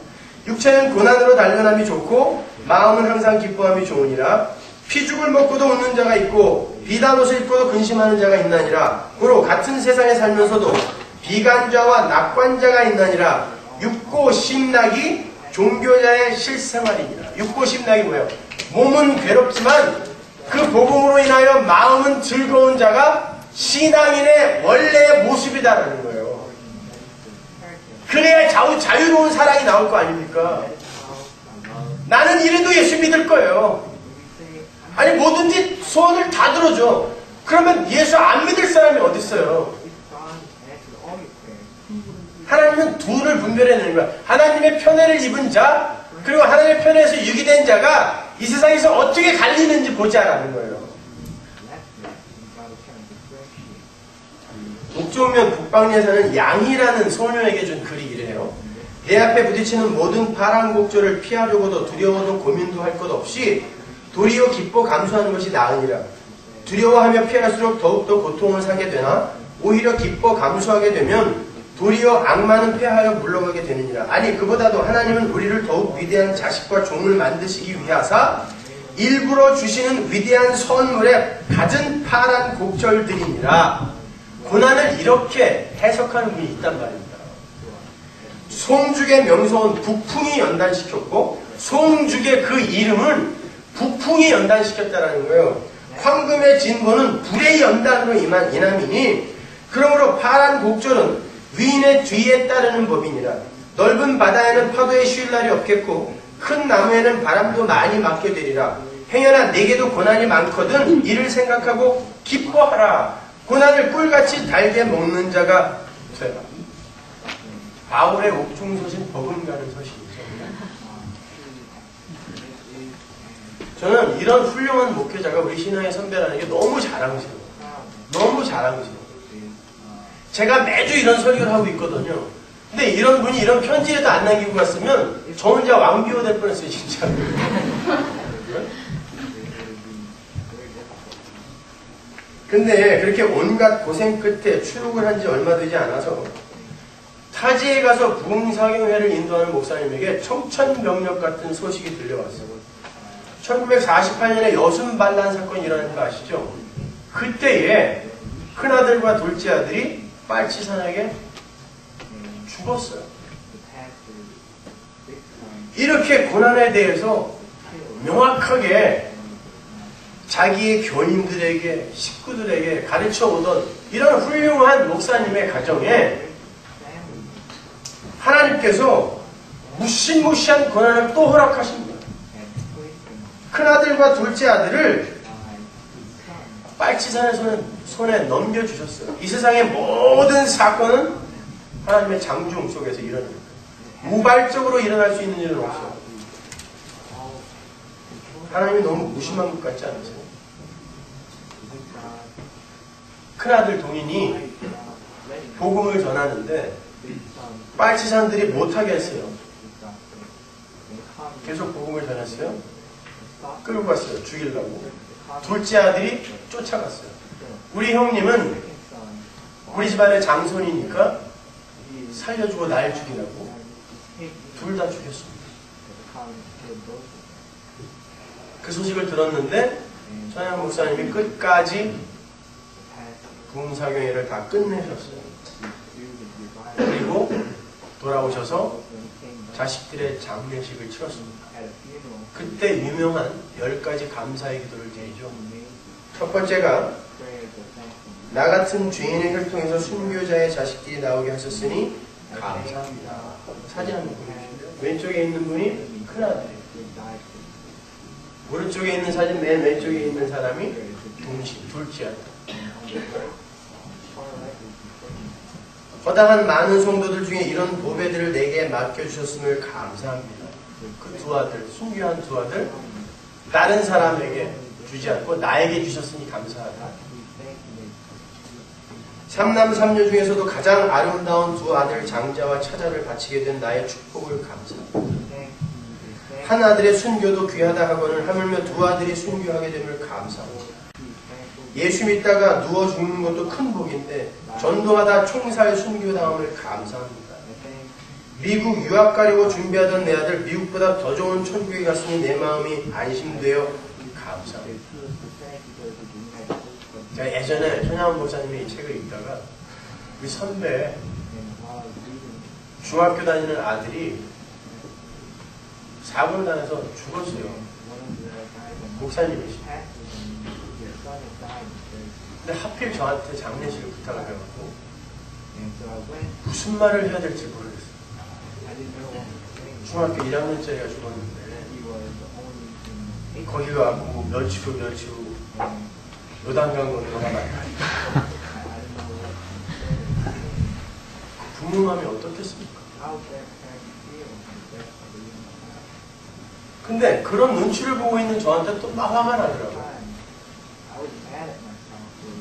육체는 고난으로 단련함이 좋고 마음은 항상 기뻐함이 좋으니라. 피죽을 먹고도 웃는 자가 있고 비단 옷을 입고도 근심하는 자가 있나니라. 고로 같은 세상에 살면서도 비간자와 낙관자가 있나니라. 육고 심락이 종교자의 실생활이니라. 육고 심락이 뭐예요? 몸은 괴롭지만 그 복음으로 인하여 마음은 즐거운 자가 신앙인의 원래의 모습이다라는 거예요. 그래야 자유로운 사랑이 나올 거 아닙니까? 나는 이래도 예수 믿을 거예요. 아니 뭐든지 소원을 다 들어줘. 그러면 예수 안 믿을 사람이 어디 있어요? 하나님은 둘을 분별해내는 거야. 하나님의 편애를 입은 자, 그리고 하나님의 편애에서 유기된 자가 이 세상에서 어떻게 갈리는지 보자라는 거예요. 옥조면 북방리에 사는 양이라는 소녀에게 준 글이 이래요. 배 앞에 부딪히는 모든 파란 곡절을 피하려고도 두려워도 고민도 할 것 없이 도리어 기뻐 감수하는 것이 나으니라. 두려워하며 피할수록 더욱더 고통을 사게 되나 오히려 기뻐 감수하게 되면 도리어 악마는 패하여 물러가게 되느니라. 아니 그보다도 하나님은 우리를 더욱 위대한 자식과 종을 만드시기 위하사 일부러 주시는 위대한 선물에 갖은 파란 곡절들이니라. 고난을 이렇게 해석하는 분이 있단 말입니다. 송죽의 명성은 북풍이 연단시켰고 송죽의 그 이름은 북풍이 연단시켰다라는 거예요. 황금의 진보는 불의 연단으로 임한 이남이니 그러므로 파란 곡절은 위인의 뒤에 따르는 법이니라. 넓은 바다에는 파도에 쉴 날이 없겠고 큰 나무에는 바람도 많이 맞게 되리라. 행여나 내게도 고난이 많거든 이를 생각하고 기뻐하라. 고난을 꿀같이 달게 먹는 자가 되라. 바울의 옥중서신 버금가는 서신이죠. 저는 이런 훌륭한 목회자가 우리 신앙의 선배라는 게 너무 자랑스러워요. 너무 자랑스러워요. 제가 매주 이런 설교를 하고 있거든요. 근데 이런 분이 이런 편지에도 안 남기고 갔으면 저 혼자 왕비호 될 뻔했어요, 진짜. 근데 그렇게 온갖 고생 끝에 출국을 한 지 얼마 되지 않아서 타지에 가서 부흥사경회를 인도하는 목사님에게 청천벽력 같은 소식이 들려왔어요. 1948년에 여순반란 사건이 일어난 거 아시죠? 그때에 큰아들과 둘째 아들이 빨치산에게 죽었어요. 이렇게 고난에 대해서 명확하게 자기의 교인들에게, 식구들에게 가르쳐 오던 이런 훌륭한 목사님의 가정에 하나님께서 무시무시한 고난을 또 허락하십니다. 큰아들과 둘째 아들을 빨치산의 손에 넘겨주셨어요. 이 세상의 모든 사건은 하나님의 장중 속에서 일어납니다. 우발적으로 일어날 수 있는 일은 없어요. 하나님이 너무 무심한 것 같지 않으세요? 큰아들 동인이 복음을 전하는데 빨치산들이 못하게 했어요. 계속 복음을 전했어요. 끌고 갔어요. 죽이려고. 둘째 아들이 쫓아갔어요. 우리 형님은 우리 집안의 장손이니까 살려주고 날 죽이라고 둘 다 죽였습니다. 그 소식을 들었는데 천양 목사님이 끝까지 부흥사경회를 다 끝내셨어요. 그리고 돌아오셔서 자식들의 장례식을 치렀습니다. 그때 유명한 10가지 감사의 기도를 드리죠. 첫 번째가 나 같은 죄인의 혈통에서 순교자의 자식들이 나오게 하셨으니 감사합니다. 사진 한번 보여주시죠. 왼쪽에 있는 분이 큰아들이에요. 오른쪽에 있는 사진 맨 왼쪽에 있는 사람이 둘째 아들. 허다한 많은 성도들 중에 이런 보배들을 내게 맡겨주셨음을 감사합니다. 그 두 아들, 순교한 두 아들, 다른 사람에게 주지 않고 나에게 주셨으니 감사하다. 삼남 삼녀 중에서도 가장 아름다운 두 아들 장자와 차자를 바치게 된 나의 축복을 감사합니다. 한 아들의 순교도 귀하다 하고는 하물며 두 아들이 순교하게 됨을 감사합니다. 예수 믿다가 누워 죽는 것도 큰 복인데 전도하다 총살 순교당함을 감사합니다. 미국 유학 가려고 준비하던 내 아들 미국보다 더 좋은 천국에 갔으니 내 마음이 안심되어 감사합니다. 제가 예전에 천양원 목사님이 이 책을 읽다가 우리 선배 중학교 다니는 아들이 사고를 당해서 죽었어요. 목사님이시. 근데 하필 저한테 장례식을 부탁을 해갖고 무슨 말을 해야 될지 모르겠어요. 중학교 1학년짜리가 죽었는데 거기 가고 며칠 후 요단강 건너가 말이야. 부모 마음이 어떻겠습니까? 근데 그런 눈치를 보고 있는 저한테 또 막 화가 나더라고요.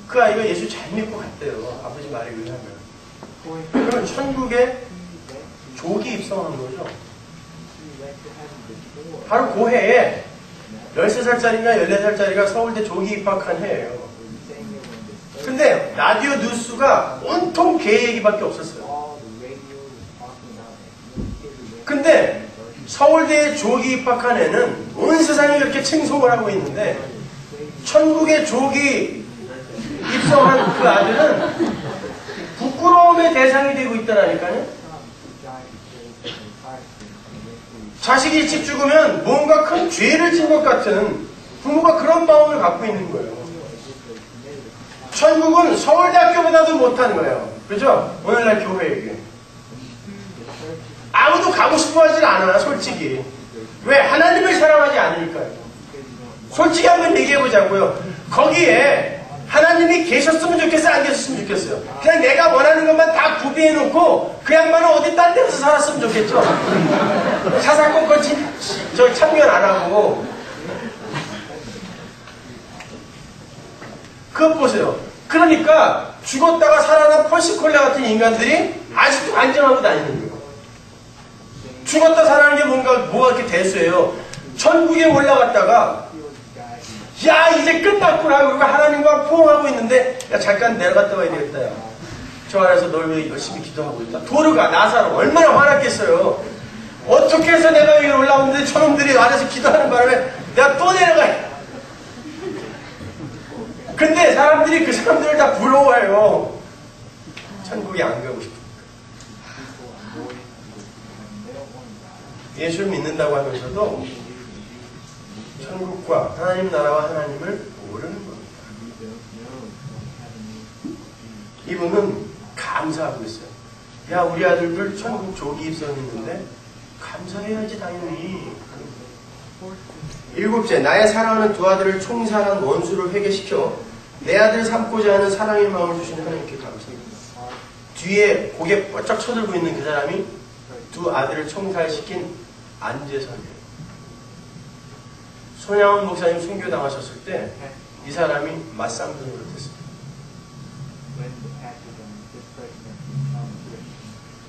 그 아이가 예수 잘 믿고 갔대요. 아버지 말에 의하면. 그러면 천국에 조기 입성한 거죠. 바로 그 해에 13살짜리인가 14살짜리가 서울대 조기 입학한 해예요. 근데 라디오 뉴스가 온통 걔 얘기밖에 없었어요. 근데 서울대에 조기 입학한 애는 온 세상이 그렇게 칭송을 하고 있는데 천국에 조기 입성한 그 아들은 부끄러움의 대상이 되고 있다라니까요. 자식이 일찍 죽으면 뭔가 큰 죄를 진 것 같은 부모가 그런 마음을 갖고 있는 거예요. 천국은 서울대학교보다도 못한 거예요. 그죠? 오늘날 교회에게. 아무도 가고 싶어 하질 않아, 솔직히. 왜? 하나님을 사랑하지 않으니까요. 솔직히 한번 얘기해보자고요. 거기에 하나님이 계셨으면 좋겠어요? 안 계셨으면 좋겠어요? 그냥 내가 원하는 것만 다 구비해놓고 그 양반은 어디 딴 데서 살았으면 좋겠죠? 사사건건 참견 안 하고. 그것 보세요. 그러니까 죽었다가 살아난 펄시콜레 같은 인간들이 아직도 안정하고 다니는 거예요. 죽었다 살아나는 게 뭐가 이렇게 대수예요. 천국에 올라갔다가 야 이제 끝났구나. 그리고 하나님과 포옹하고 있는데 야 잠깐 내려갔다 와야 되겠다. 야. 저 안에서 널 왜 열심히 기도하고 있다. 도르가 나사로 얼마나 화났겠어요. 어떻게 해서 내가 여기 올라오는데 저놈들이 안에서 기도하는 바람에 내가 또 내려가요. 근데 사람들이 그 사람들을 다 부러워해요. 천국에 안 가고 싶으니까. 예수를 믿는다고 하면서도 천국과 하나님 나라와 하나님을 모르는 겁니다. 이분은 감사하고 있어요. 야 우리 아들들 천국 조기 입성했는데 감사해야지 당연히. 7째, 나의 사랑하는 두 아들을 총살한 원수를 회개시켜 내 아들 삼고자 하는 사랑의 마음을 주신 하나님께 감사합니다. 뒤에 고개 뻗쩍 쳐들고 있는 그 사람이 두 아들을 총살시킨 안재선이에요. 손양원 목사님 순교당하셨을 때 이 사람이 맞상등으로 됐습니다.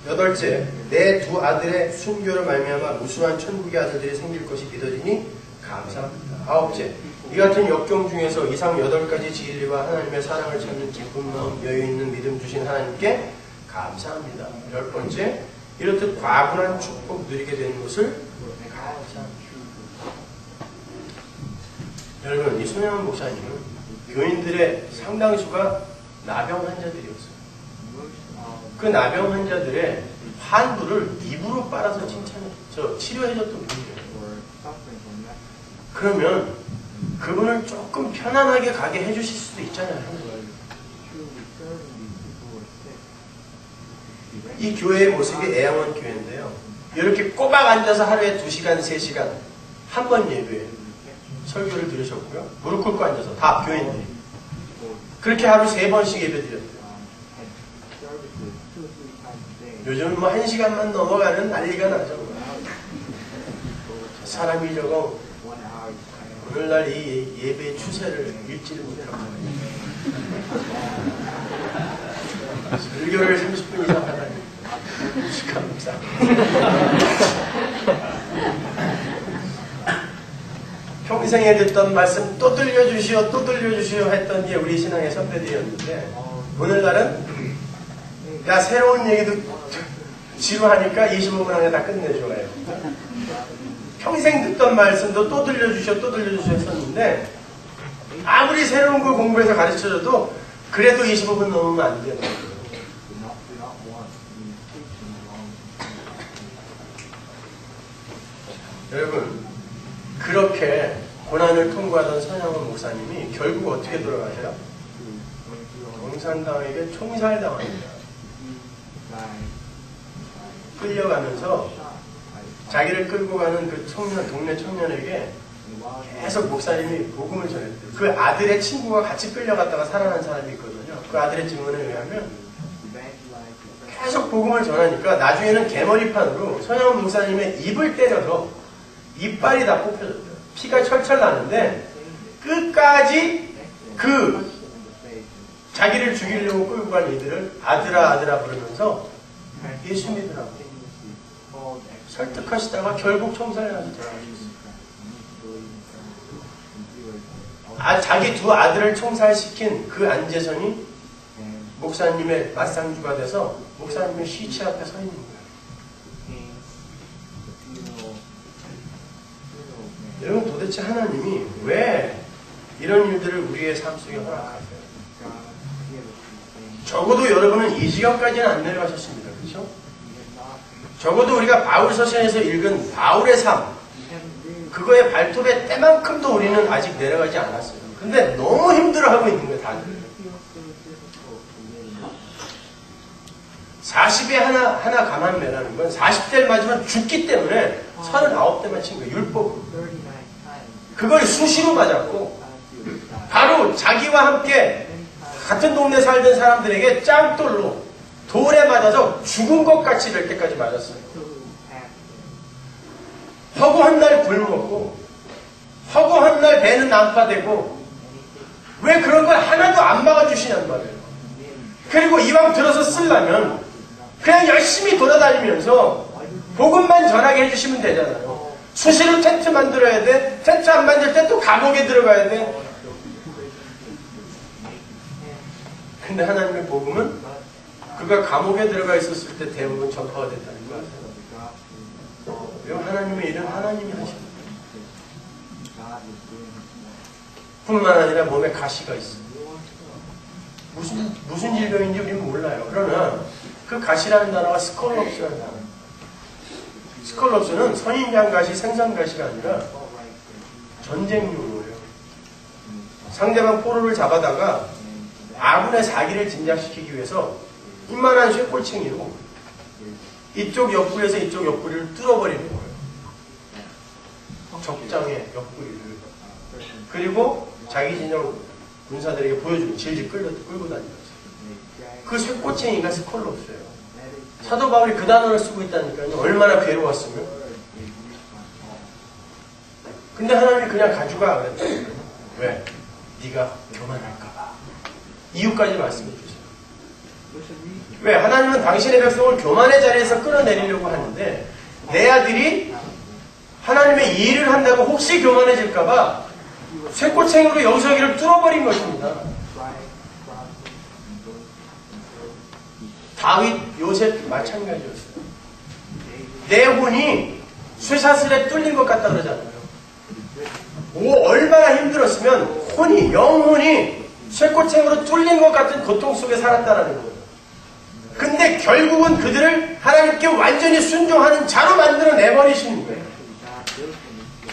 8째, 내 두 아들의 순교를 말미암아 무수한 천국의 아들들이 생길 것이 믿어지니 감사합니다. 9째, 이 같은 역경 중에서 이상 8가지 진리와 하나님의 사랑을 찾는 기쁜 마음, 여유 있는 믿음 주신 하나님께 감사합니다. 10번째, 이렇듯 과분한 축복 누리게 되는 것을 감사합니다. 여러분, 이 손양원 목사님은 교인들의 상당수가 나병 환자들이었어요. 그 나병 환자들의 환부를 입으로 빨아서 치료해줬던 분이에요. 그러면 그분을 조금 편안하게 가게 해주실 수도 있잖아요. 이 교회의 모습이 애양원 교회인데요. 이렇게 꼬박 앉아서 하루에 2시간, 3시간 한 번 예배에 설교를 들으셨고요. 무릎 꿇고 앉아서 다 교인들이 그렇게 하루 3번씩 예배 드렸대요. 요즘은 뭐 1시간만 넘어가는 난리가 나죠. 사람이 저거 오늘날 이 예배의 추세를 읽지를 못하고 설교를 30분 이상 하다니 감사. 평생에 듣던 말씀 또 들려주시오 또 들려주시오 했던 게 우리 신앙의 선배들이었는데 오늘날은 야 새로운 얘기도 지루하니까 25분 안에 다 끝내줘요. 평생 듣던 말씀도 또 들려주시오 또 들려주시오 했었는데 아무리 새로운 걸 공부해서 가르쳐줘도 그래도 25분 넘으면 안 돼요. 여러분, 그렇게 고난을 통과하던 선영원 목사님이 결국 어떻게 돌아가세요?共산당에게 총살당합니다. 끌려가면서 자기를 끌고 가는 그 청년, 동네 청년에게 계속 목사님이 복음을 전했대요. 그 아들의 친구가 같이 끌려갔다가 살아난 사람이 있거든요. 그 아들의 증언에 의하면 계속 복음을 전하니까 나중에는 개머리판으로 선영원 목사님의 입을 때려서 이빨이 다 뽑혀졌대요. 피가 철철 나는데 끝까지 그 자기를 죽이려고 끌고 간 이들을 아들아 아들아 부르면서 예수 믿으라고 설득하시다가 결국 총살당해서 돌아가셨어요. 자기 두 아들을 총살시킨 그 안재선이 목사님의 맞상주가 돼서 목사님의 시체 앞에 서 있는 거예요. 여러분, 도대체 하나님이 왜 이런 일들을 우리의 삶 속에 허락하세요? 적어도 여러분은 이 지경까지는 안 내려가셨습니다. 그렇죠? 적어도 우리가 바울서신에서 읽은 바울의 삶, 그거의 발톱의 때만큼도 우리는 아직 내려가지 않았어요. 근데 너무 힘들어하고 있는 거예요, 다들. 40에 하나 감한매라는 건 40대를 맞으면 죽기 때문에 39대만 친 거예요, 율법으로. 그걸 수시로 맞았고, 바로 자기와 함께 같은 동네 살던 사람들에게 짱돌로 돌에 맞아서 죽은 것 같이 될 때까지 맞았어요. 허구한 날 굶었고, 허구한 날 배는 난파되고, 왜 그런 걸 하나도 안 막아주시냔 말이에요. 그리고 이왕 들어서 쓰려면 그냥 열심히 돌아다니면서 복음만 전하게 해주시면 되잖아요. 수시로 텐트 만들어야 돼. 텐트 안 만들 때 또 감옥에 들어가야 돼. 근데 하나님의 복음은 그가 감옥에 들어가 있었을 때 대부분 전파가 됐다는 거 아세요? 왜 하나님의 일은 하나님이 하시는 거예요. 뿐만 아니라 몸에 가시가 있어요. 무슨 질병인지 우리는 몰라요. 그러나 그 가시라는 단어가 스콜럽스라는 단어. 스콜럽스는 선인장 가시, 생선 가시가 아니라 전쟁 용어예요. 상대방 포로를 잡아다가 아군의 사기를 진작시키기 위해서 이만한 쇠꼬챙이로 이쪽 옆구리에서 이쪽 옆구리를 뚫어버리는 거예요. 적장의 옆구리를. 그리고 자기 진영 군사들에게 보여주고 질질 끌고 다니면서. 그 쇠꼬챙이가 스콜럽스예요. 사도 바울이 그 단어를 쓰고 있다니까요. 얼마나 괴로웠으면. 근데 하나님이 그냥 가져가 그랬다니까요. 왜? 네가 교만할까봐. 이유까지 말씀해 주세요. 왜? 하나님은 당신의 백성을 교만의 자리에서 끌어내리려고 하는데 내 아들이 하나님의 일을 한다고 혹시 교만해질까봐 쇠꼬챙이로 여기저기를 뚫어버린 것입니다. 다윗, 요셉 마찬가지였어요. 내 혼이 쇠사슬에 뚫린 것 같다 그러잖아요. 얼마나 힘들었으면 혼이, 영혼이 쇠꼬챙이로 뚫린 것 같은 고통 속에 살았다라는 거예요. 근데 결국은 그들을 하나님께 완전히 순종하는 자로 만들어 내버리시는 거예요.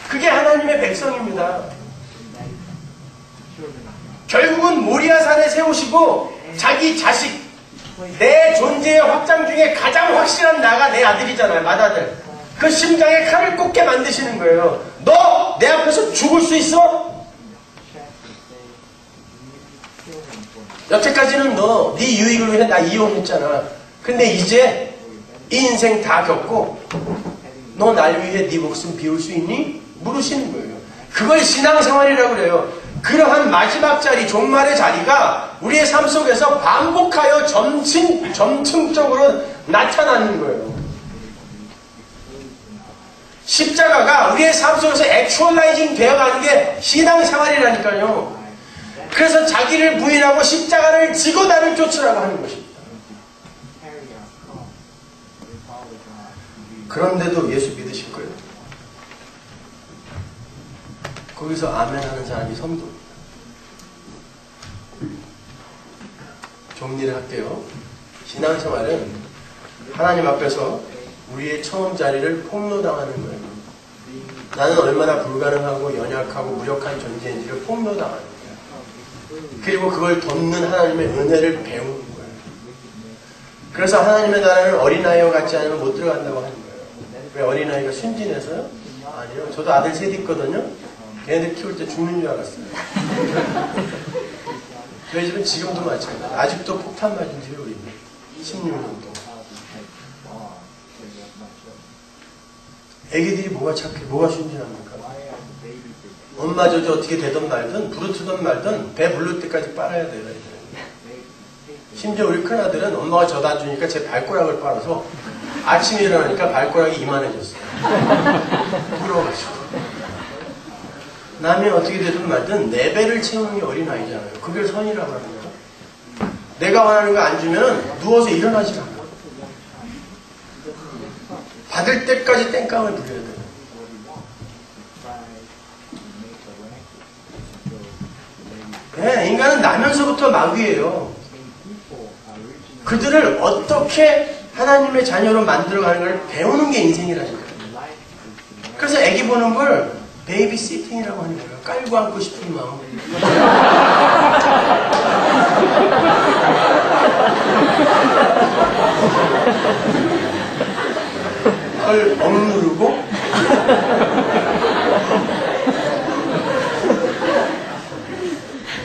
그게 하나님의 백성입니다. 결국은 모리아산에 세우시고 자기 자식, 내 존재의 확장 중에 가장 확실한 나가 내 아들이잖아요. 맏아들. 그 심장에 칼을 꽂게 만드시는 거예요. 너 내 앞에서 죽을 수 있어? 여태까지는 너 네 유익을 위해 나 이용했잖아. 근데 이제 이 인생 다 겪고 너 날 위해 네 목숨 비울 수 있니? 물으시는 거예요. 그걸 신앙생활이라고 그래요. 그러한 마지막 자리, 종말의 자리가 우리의 삶 속에서 반복하여 점층적으로 나타나는 거예요. 십자가가 우리의 삶 속에서 액츄얼라이징 되어가는 게 신앙생활이라니까요. 그래서 자기를 부인하고 십자가를 지고 나를 쫓으라고 하는 것입니다. 그런데도 예수 믿으실 거예요. 거기서 아멘 하는 사람이 선도입니다. 정리를 할게요. 신앙생활은 하나님 앞에서 우리의 처음 자리를 폭로당하는 거예요. 나는 얼마나 불가능하고 연약하고 무력한 존재인지를 폭로당하는 거예요. 그리고 그걸 돕는 하나님의 은혜를 배우는 거예요. 그래서 하나님의 나라는 어린아이와 같지 않으면 못 들어간다고 하는 거예요. 왜 어린아이가 순진해서요? 아니요. 저도 아들 셋 있거든요. 걔네들 키울 때 죽는 줄 알았어요. 저희 집은 지금도 마찬가지예요. 아직도 폭탄 맞은 집에 우리 16년 동안. 애기들이 뭐가 착해, 뭐가 순진합니까? 엄마저도 어떻게 되든 말든, 부르트든 말든, 배 부를 때까지 빨아야 돼요. 심지어 우리 큰아들은 엄마가 젖 안 주니까 제 발가락을 빨아서 아침에 일어나니까 발가락이 이만해졌어요. 부러워가지고. 남이 어떻게 되든 말든 내 배를 채우는 게 어린아이잖아요. 그게 선이라고 하는 거죠. 내가 원하는 거 안 주면 누워서 일어나지 않아. 받을 때까지 땡깡을 부려야 돼요. 네, 인간은 나면서부터 마귀예요. 그들을 어떻게 하나님의 자녀로 만들어가는 걸 배우는 게 인생이라니까요. 그래서 애기 보는 걸 베이비 시팅이라고 하는 거예요. 깔고 안고 싶은 마음. 헐 억누르고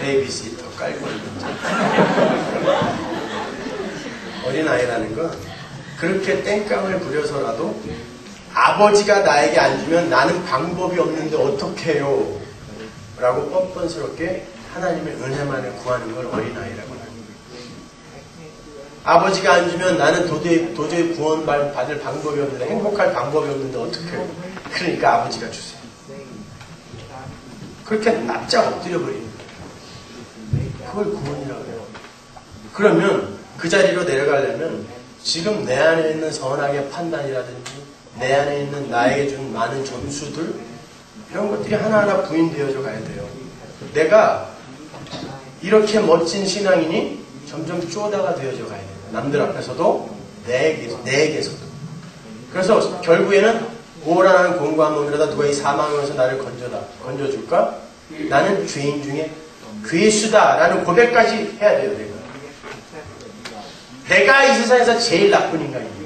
베이비시터 깔고 있는 어린아이라는 건 그렇게 땡깡을 부려서라도 아버지가 나에게 안 주면 나는 방법이 없는데 어떡해요? 라고 뻔뻔스럽게 하나님의 은혜만을 구하는 걸 어린아이라고 합니다. 아버지가 안 주면 나는 도저히 구원받을 방법이 없는데, 행복할 방법이 없는데 어떡해요? 그러니까 아버지가 주세요. 그렇게 납작 엎드려버리는 거예요. 그걸 구원이라고 해요. 그러면 그 자리로 내려가려면 지금 내 안에 있는 선악의 판단이라든지 내 안에 있는 나에게 준 많은 점수들, 이런 것들이 하나하나 부인되어져 가야 돼요. 내가 이렇게 멋진 신앙인이 점점 쪼다가 되어져 가야 돼요. 남들 앞에서도 내에게서도. 그래서 결국에는 오라는 공고함으로다 누가 이 사망에서 나를 건져줄까? 나는 죄인 중에 괴수다라는 고백까지 해야 돼요. 내가 이 세상에서 제일 나쁜 인간입니다.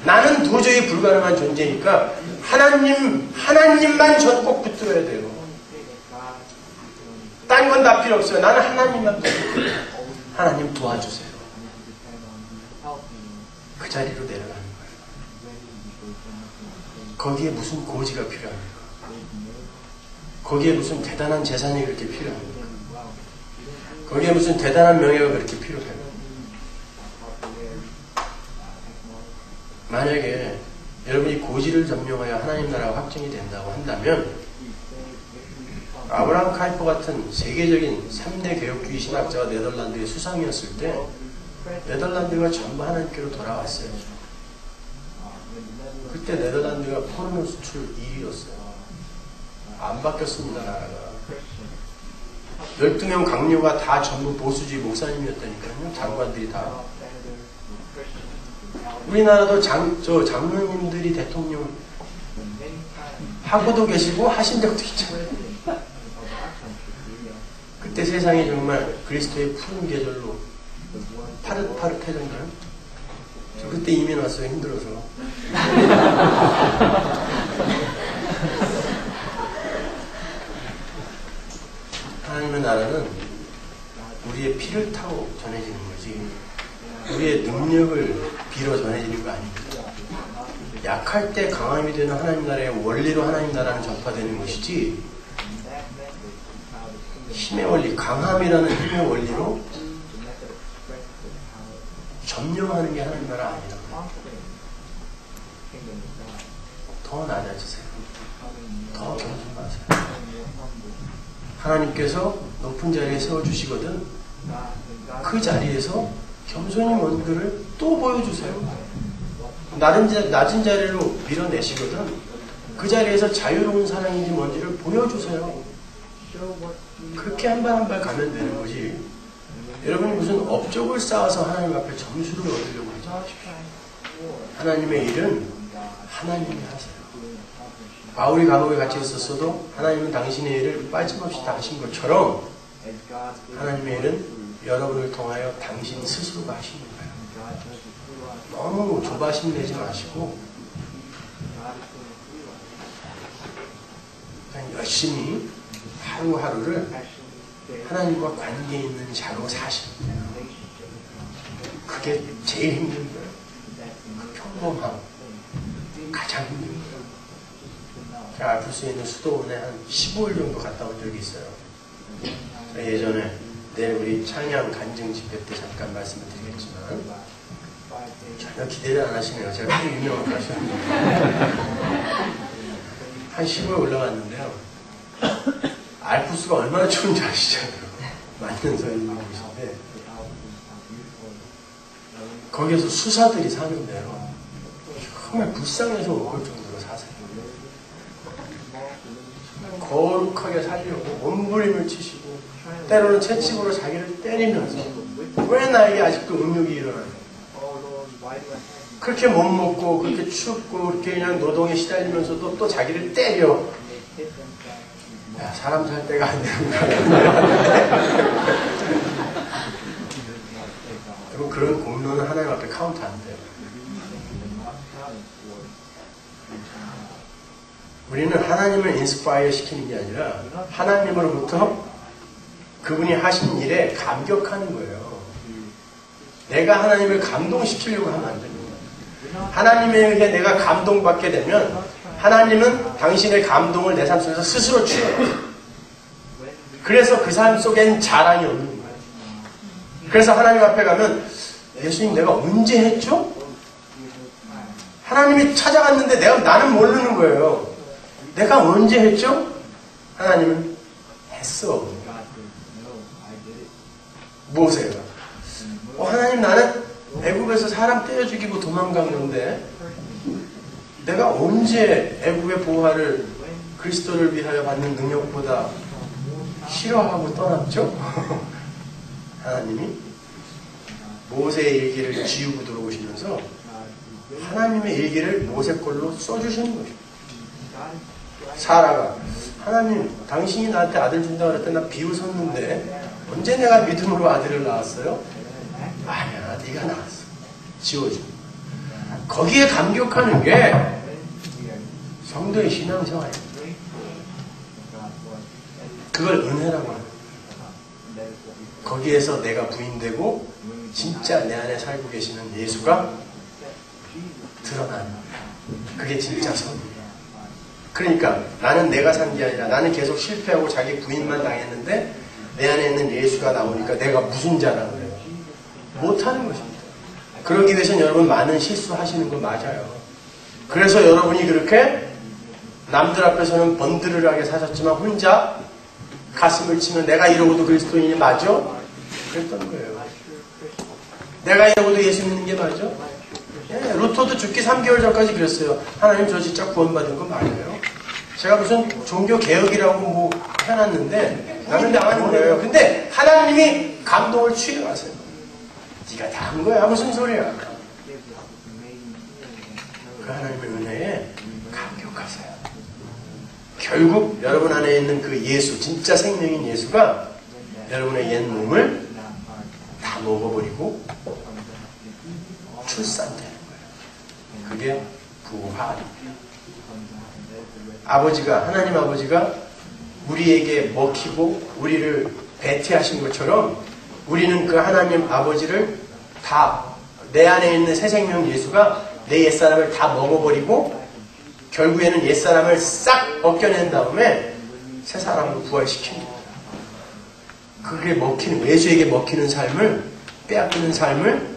나는 도저히 불가능한 존재니까 하나님만 전 꼭 붙들어야 돼요. 딴 건 다 필요 없어요. 나는 하나님만 붙들어요. 하나님 도와주세요. 그 자리로 내려가는 거예요. 거기에 무슨 고지가 필요합니까? 거기에 무슨 대단한 재산이 그렇게 필요합니까? 거기에 무슨 대단한 명예가 그렇게 필요해요? 만약에 여러분이 고지를 점령하여 하나님 나라가 확정이 된다고 한다면 아브라함 카이퍼 같은 세계적인 3대 개혁주의 신학자가 네덜란드의 수상이었을 때 네덜란드가 전부 하나님께로 돌아왔어요. 그때 네덜란드가 포르노 수출 1위였어요. 안 바뀌었습니다, 나라가. 12명 강요가 다 전부 보수주의 목사님이었다니까요. 장관들이 다. 우리나라도 장로님들이 대통령 하고도 계시고 하신 적도 있잖아요. 그때 세상이 정말 그리스도의 푸른 계절로 파릇파릇해졌나요? 저 그때 이민 왔어요. 힘들어서. 하나님의 나라는 우리의 피를 타고 전해지는 거지 우리의 능력을 빌어 전해지는 거 아닙니다. 약할 때 강함이 되는 하나님 나라의 원리로 하나님 나라는 전파되는 것이지 힘의 원리, 강함이라는 힘의 원리로 점령하는 게 하나님 나라 아니라고. 더 낮아지세요. 더 겸손하세요. 하나님께서 높은 자리에 세워주시거든 그 자리에서 겸손히 먼 글을 또 보여주세요. 낮은 자리로 밀어내시거든 그 자리에서 자유로운 사랑인지 뭔지를 보여주세요. 그렇게 한 발 한 발 가면 되는 거지. 여러분이 무슨 업적을 쌓아서 하나님 앞에 점수를 얻으려고 하지 마십시오. 하나님의 일은 하나님이 하세요. 바울이 감옥에 갇혀 있었어도 하나님은 당신의 일을 빠짐없이 다 하신 것처럼 하나님의 일은 여러분을 통하여 당신 스스로가 하시는 거예요. 너무 조바심 내지 마시고 그냥 열심히 하루하루를 하나님과 관계 있는 자로 사시는 거예요. 그게 제일 힘든 거예요. 그 평범함 가장 힘든 거예요. 제가 아프스에 있는 수도원에 한 15일 정도 갔다 온 적이 있어요. 예전에 내일 우리 찬양 간증 집회 때 잠깐 말씀을 드리겠지만 전혀 기대를 안 하시네요. 제가 아주 유명한 가수였는데 한 15일 올라갔는데요. 알프스가 얼마나 추운지 아시잖아요. 만년서 있는 곳인데 거기에서 수사들이 사는데요. 정말 불쌍해서 먹을 정도로 사세요. 거룩하게 살려고 몸부림을 치시고 때로는 채찍으로 자기를 때리면서 왜 나에게 아직도 음욕이 일어나냐. 그렇게 못 먹고 그렇게 춥고 그렇게 그냥 노동에 시달리면서도 또 자기를 때려. 야, 사람 살 때가 안 되는 거야. 그리고 그런 공로는 하나님 앞에 카운트 안 돼요. 우리는 하나님을 인스파이어 시키는 게 아니라 하나님으로부터 그분이 하신 일에 감격하는 거예요. 내가 하나님을 감동시키려고 하면 안 됩니다. 하나님에 의해 내가 감동받게 되면 하나님은 당신의 감동을 내 삶 속에서 스스로 취해요. 그래서 그 삶 속엔 자랑이 없는 거예요. 그래서 하나님 앞에 가면 예수님 내가 언제 했죠? 하나님이 찾아갔는데 나는 모르는 거예요. 내가 언제 했죠? 하나님은 했어. 모세가 하나님 나는 애굽에서 사람 떼어 죽이고 도망간 건데 내가 언제 애굽의 보화를 그리스도를 위하여 받는 능력보다 싫어하고 떠났죠? 하나님이 모세의 일기를 지우고 들어오시면서 하나님의 일기를 모세 걸로 써주시는 것입니다. 사라가 하나님 당신이 나한테 아들 준다고 그랬더니 나 비웃었는데 언제 내가 믿음으로 아들을 낳았어요? 아니야 네가 낳았어. 지워줘. 거기에 감격하는 게 성도의 신앙생활입니다. 그걸 은혜라고 합니다. 거기에서 내가 부인되고 진짜 내 안에 살고 계시는 예수가 드러나는 거예요. 그게 진짜 선이에요. 그러니까 나는 내가 산 게 아니라 나는 계속 실패하고 자기 부인만 당했는데 내 안에 있는 예수가 나오니까 내가 무슨 자랑을 해요? 못하는 것입니다. 그러기 위해서는 여러분 많은 실수하시는 거 맞아요. 그래서 여러분이 그렇게 남들 앞에서는 번드르르하게 사셨지만 혼자 가슴을 치면 내가 이러고도 그리스도인이 맞아? 그랬던 거예요. 내가 이러고도 예수 믿는 게 맞아? 예, 루터도 죽기 3개월 전까지 그랬어요. 하나님 저 진짜 구원받은 거 맞아요? 제가 무슨 종교 개혁이라고 뭐 해놨는데 나는 당하는 거예요. 근데 하나님이 감동을 취해가세요. 네가 다 한 거야. 무슨 소리야. 그 하나님의 은혜에 감격하세요. 결국 여러분 안에 있는 그 예수, 진짜 생명인 예수가 여러분의 옛 몸을 다 먹어버리고 출산되는 거예요. 그게 부활입니다. 아버지가, 하나님 아버지가 우리에게 먹히고 우리를 배태하신 것처럼 우리는 그 하나님 아버지를 다 내 안에 있는 새 생명 예수가 내 옛사람을 다 먹어버리고 결국에는 옛사람을 싹 벗겨낸 다음에 새 사람을 부활시킵니다. 그게 먹히는, 예수에게 먹히는 삶을, 빼앗기는 삶을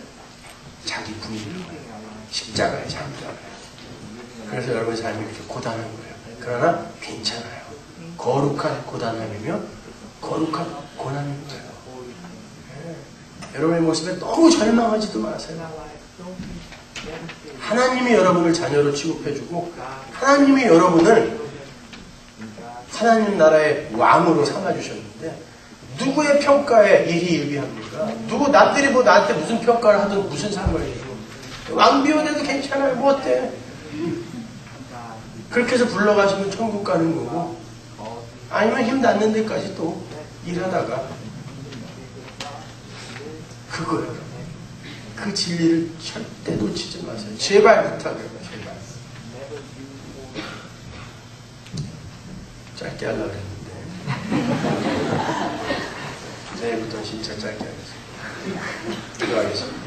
자기 부인으로 십자가에 잡니다. 그래서 여러분의 삶이 그렇게 고단한 거예요. 그러나 괜찮아요. 거룩한 고단함이며 거룩한 고난인 거예요. 여러분의 모습에 너무 절망하지도 마세요. 하나님이 여러분을 자녀로 취급해주고 하나님이 여러분을 하나님 나라의 왕으로 삼아주셨는데 누구의 평가에 일희일비합니까? 누구 남들이 뭐 나한테 무슨 평가를 하든 무슨 상관이에요. 왕비원해도 괜찮아요. 뭐 어때? 그렇게 해서 불러가시면 천국 가는 거고, 아니면 힘 닿는 데까지 또 일하다가 그거예요. 그 진리를 절대 놓치지 마세요. 제발 부탁해요. 제발. 짧게 하려고 했는데 내일부터 진짜 짧게 하겠습니다. 기도하겠습니다.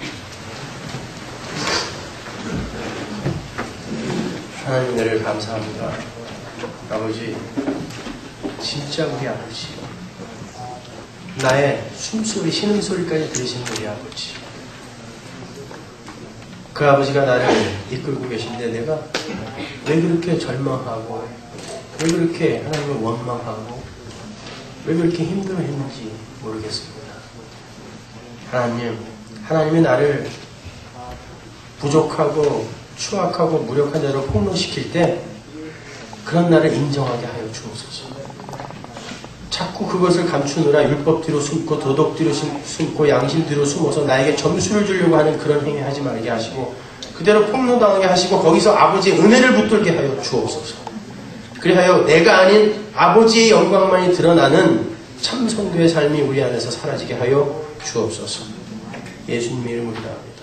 하나님 은혜를 감사합니다. 아버지, 진짜 우리 아버지, 나의 숨소리, 신음소리까지 들으신 우리 아버지, 그 아버지가 나를 이끌고 계신데 내가 왜 그렇게 절망하고, 왜 그렇게 하나님을 원망하고, 왜 그렇게 힘들어했는지 모르겠습니다. 하나님이 나를 부족하고 추악하고 무력한 자로 폭로시킬 때 그런 나를 인정하게 하여 주옵소서. 자꾸 그것을 감추느라 율법 뒤로 숨고 도덕 뒤로 숨고 양심 뒤로 숨어서 나에게 점수를 주려고 하는 그런 행위 하지 말게 하시고 그대로 폭로당하게 하시고 거기서 아버지의 은혜를 붙들게 하여 주옵소서. 그리하여 내가 아닌 아버지의 영광만이 드러나는 참 성도의 삶이 우리 안에서 사라지게 하여 주옵소서. 예수님의 이름으로 기도합니다.